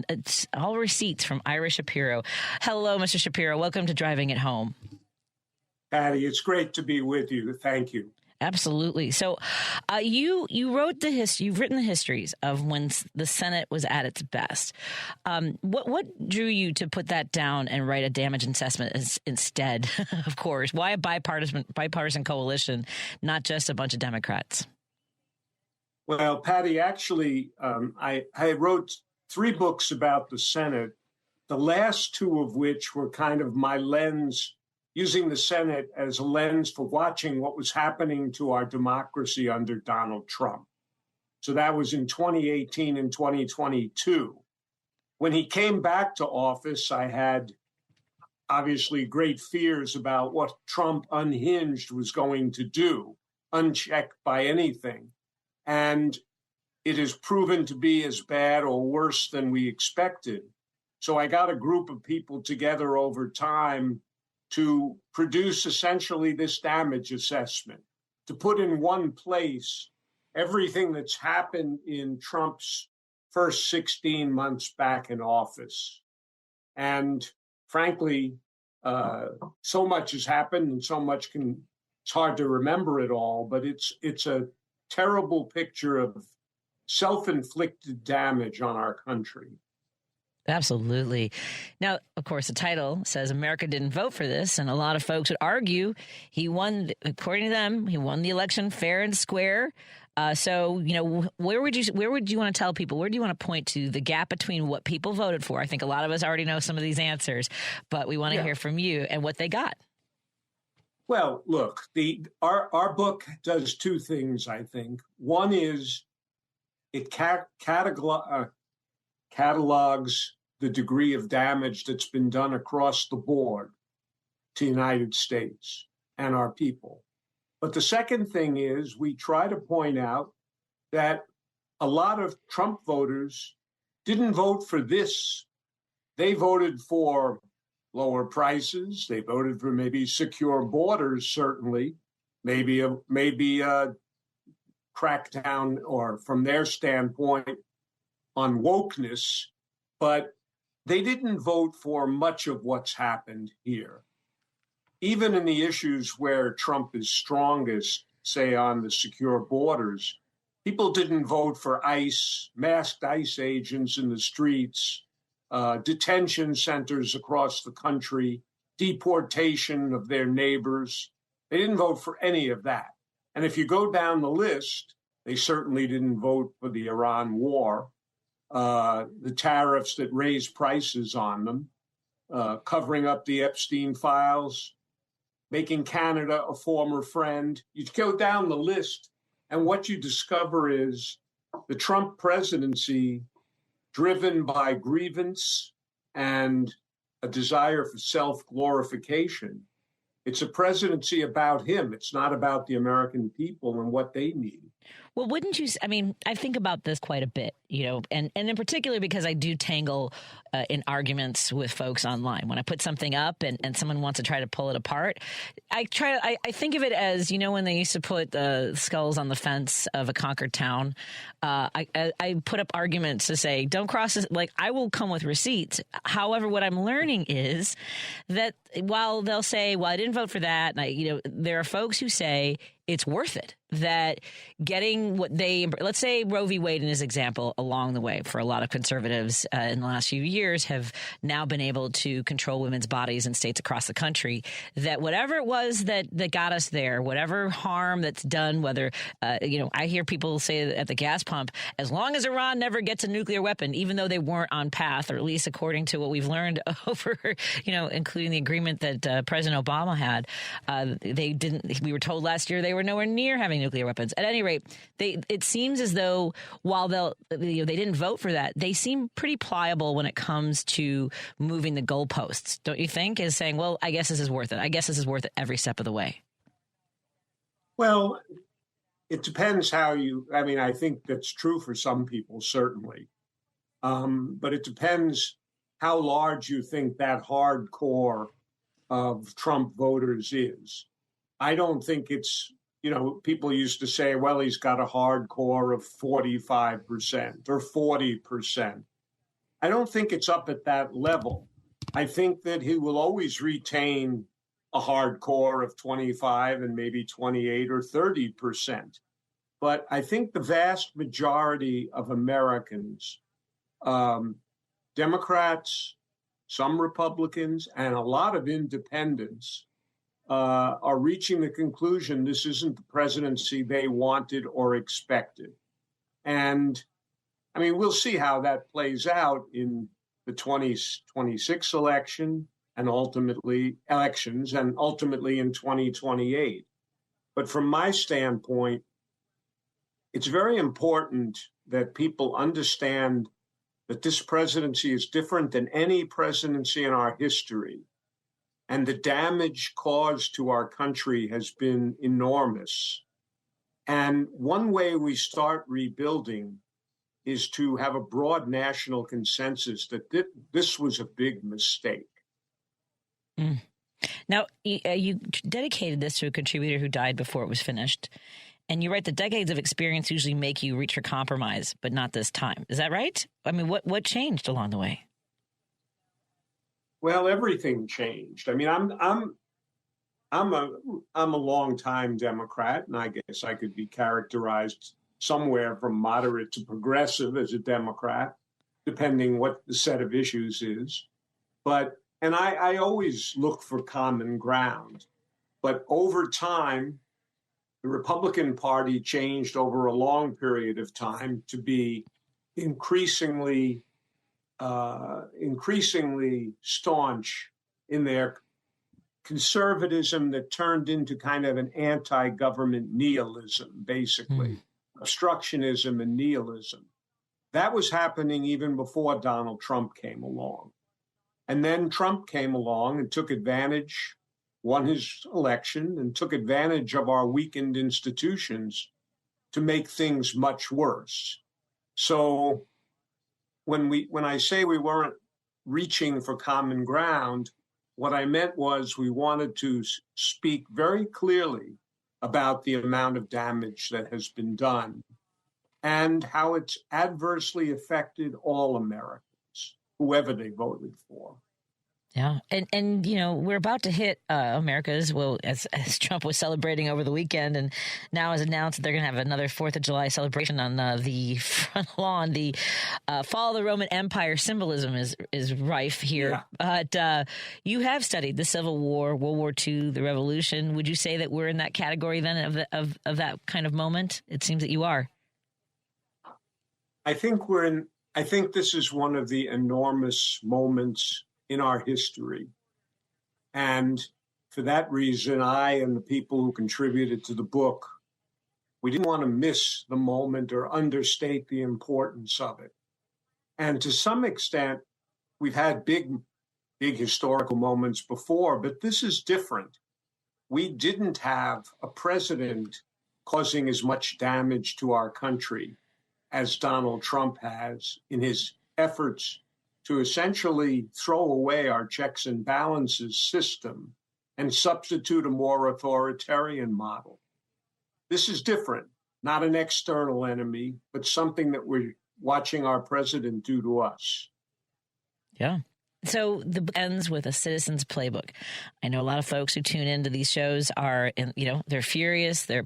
C: it's all receipts from Irish Shapiro. Hello, Mr. Shapiro. Welcome to Driving It Home.
O: Patty, it's great to be with you. Thank you.
C: Absolutely. So, you wrote you've written the histories of when the Senate was at its best. What drew you to put that down and write a damage assessment instead? Of course, why a bipartisan coalition, not just a bunch of Democrats?
O: Well, Patty, actually, I wrote 3 books about the Senate, the last 2 of which were kind of my lens, using the Senate as a lens for watching what was happening to our democracy under Donald Trump. So that was in 2018 and 2022. When he came back to office, I had obviously great fears about what Trump unhinged was going to do, unchecked by anything. And it has proven to be as bad or worse than we expected. So I got a group of people together over time to produce essentially this damage assessment, to put in one place everything that's happened in Trump's first 16 months back in office. And frankly, so much has happened and so much it's hard to remember it all, but it's a terrible picture of self-inflicted damage on our country.
C: Absolutely. Now, of course, the title says America didn't vote for this, and a lot of folks would argue he won, according to them, he won the election fair and square. So, where would you want to tell people? Where do you want to point to the gap between what people voted for? I think a lot of us already know some of these answers, but we want to hear from you and what they got.
O: Well, look, our book does 2 things, I think. One is it catalogs the degree of damage that's been done across the board to the United States and our people. But the second thing is we try to point out that a lot of Trump voters didn't vote for this. They voted for lower prices. They voted for maybe secure borders, certainly, maybe a crackdown, or from their standpoint, on wokeness, but they didn't vote for much of what's happened here. Even in the issues where Trump is strongest, say on the secure borders, people didn't vote for ICE, masked ICE agents in the streets, detention centers across the country, deportation of their neighbors. They didn't vote for any of that. And if you go down the list, they certainly didn't vote for the Iran war, the tariffs that raised prices on them, covering up the Epstein files, making Canada a former friend. You go down the list, and what you discover is the Trump presidency, driven by grievance and a desire for self-glorification. It's a presidency about him. It's not about the American people and what they need.
C: Well, wouldn't you? I mean, I think about this quite a bit, and in particular because I do tangle in arguments with folks online. When I put something up and someone wants to try to pull it apart, I think of it as, when they used to put the skulls on the fence of a conquered town. I put up arguments to say, don't cross this. Like, I will come with receipts. However, what I'm learning is that while they'll say, well, I didn't vote for that, and there are folks who say it's worth it, that getting what let's say Roe v. Wade in his example along the way for a lot of conservatives in the last few years have now been able to control women's bodies in states across the country, that whatever it was that got us there, whatever harm that's done, whether, I hear people say at the gas pump, as long as Iran never gets a nuclear weapon, even though they weren't on path, or at least according to what we've learned over, including the agreement that President Obama had, they didn't, we were told last year they were nowhere near having nuclear weapons. At any rate, it seems as though while they didn't vote for that, they seem pretty pliable when it comes to moving the goalposts, don't you think? Is saying, well, I guess this is worth it. I guess this is worth it every step of the way.
O: Well, it depends I think that's true for some people, certainly. But it depends how large you think that hardcore of Trump voters is. I don't think it's, people used to say, well, he's got a hardcore of 45% or 40%. I don't think it's up at that level. I think that he will always retain a hardcore of 25 and maybe 28 or 30%. But I think the vast majority of Americans, Democrats, some Republicans, and a lot of independents are reaching the conclusion this isn't the presidency they wanted or expected. And I mean, we'll see how that plays out in the 2026 election and ultimately in 2028. But from my standpoint, it's very important that people understand that this presidency is different than any presidency in our history. And the damage caused to our country has been enormous. And one way we start rebuilding is to have a broad national consensus that this was a big mistake.
C: Mm. Now, you dedicated this to a contributor who died before it was finished. And you write that decades of experience usually make you reach for compromise, but not this time. Is that right? I mean, what changed along the way?
O: Well, everything changed. I mean, I'm a longtime Democrat, and I guess I could be characterized somewhere from moderate to progressive as a Democrat, depending what the set of issues is. And I always look for common ground. But over time, the Republican Party changed over a long period of time to be increasingly staunch in their conservatism that turned into kind of an anti-government nihilism, basically, obstructionism and nihilism. That was happening even before Donald Trump came along. And then Trump came along and took advantage, won his election, and took advantage of our weakened institutions to make things much worse. So when I say we weren't reaching for common ground, what I meant was we wanted to speak very clearly about the amount of damage that has been done and how it's adversely affected all Americans, whoever they voted for.
C: Yeah. And you know, we're about to hit America's, well, as Trump was celebrating over the weekend and now has announced that they're going to have another 4th of July celebration on the front lawn. The fall of the Roman Empire symbolism is rife here. Yeah. But you have studied the Civil War, World War II, the Revolution. Would you say that we're in that category then of that kind of moment? It seems that you are.
O: I think this is one of the enormous moments in our history. And for that reason, I and the people who contributed to the book, we didn't want to miss the moment or understate the importance of it. And to some extent, we've had big historical moments before, but this is different. We didn't have a president causing as much damage to our country as Donald Trump has in his efforts to essentially throw away our checks and balances system and substitute a more authoritarian model. This is different, not an external enemy, but something that we're watching our president do to us.
C: Yeah. So the book ends with a citizen's playbook. I know a lot of folks who tune into these shows are, they're furious. They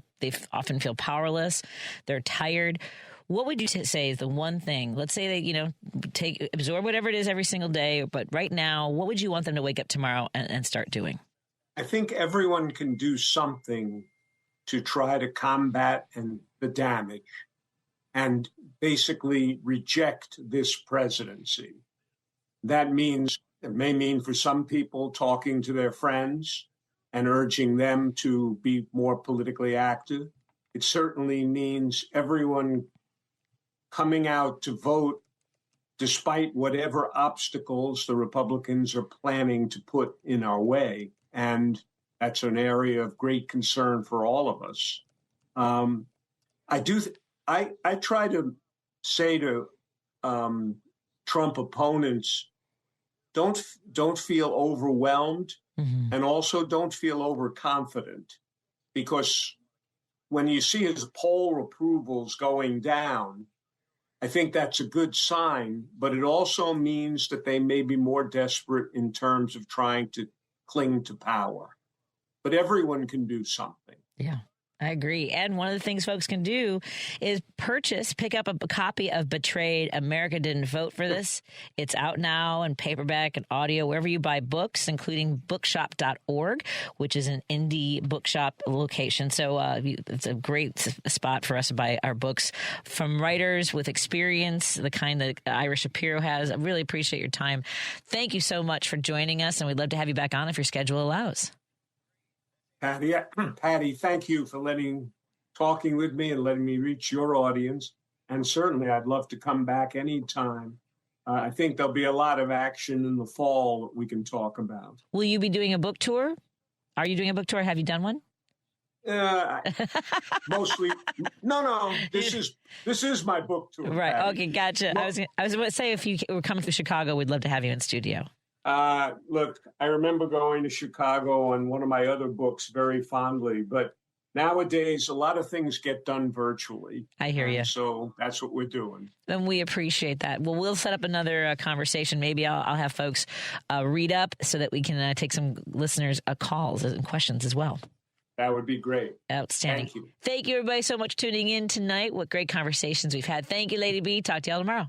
C: often feel powerless. They're tired. What would you say is the one thing? Let's say they, absorb whatever it is every single day. But right now, what would you want them to wake up tomorrow and start doing?
O: I think everyone can do something to try to combat the damage and basically reject this presidency. It may mean for some people talking to their friends and urging them to be more politically active. It certainly means everyone coming out to vote despite whatever obstacles the Republicans are planning to put in our way. And that's an area of great concern for all of us. I try to say to Trump opponents, don't feel overwhelmed, and also don't feel overconfident, because when you see his poll approvals going down, I think that's a good sign, but it also means that they may be more desperate in terms of trying to cling to power. but everyone can do something.
C: Yeah. I agree. And one of the things folks can do is pick up a copy of Betrayed, America Didn't Vote for This. It's out now in paperback and audio, wherever you buy books, including bookshop.org, which is an indie bookshop location. So it's a great spot for us to buy our books from writers with experience, the kind that Ira Shapiro has. I really appreciate your time. Thank you so much for joining us, and we'd love to have you back on if your schedule allows.
O: Patty, thank you for talking with me and letting me reach your audience. And certainly I'd love to come back anytime. I think there'll be a lot of action in the fall that we can talk about.
C: Will you be doing a book tour? Are you doing a book tour? Have you done one?
O: Mostly. No. This is my book tour.
C: Right.
O: Patty.
C: Okay. Gotcha.
O: Well,
C: I was going to say, if you were coming to Chicago, we'd love to have you in studio.
O: Look, I remember going to Chicago on one of my other books very fondly, but nowadays a lot of things get done virtually.
C: I hear you.
O: So that's what we're doing.
C: And we appreciate that. Well, we'll set up another conversation. Maybe I'll have folks read up so that we can take some listeners' calls and questions as well.
O: That would be great.
C: Outstanding.
O: Thank you.
C: Thank you, everybody, so much for tuning in tonight. What great conversations we've had. Thank you, Lady B. Talk to y'all tomorrow.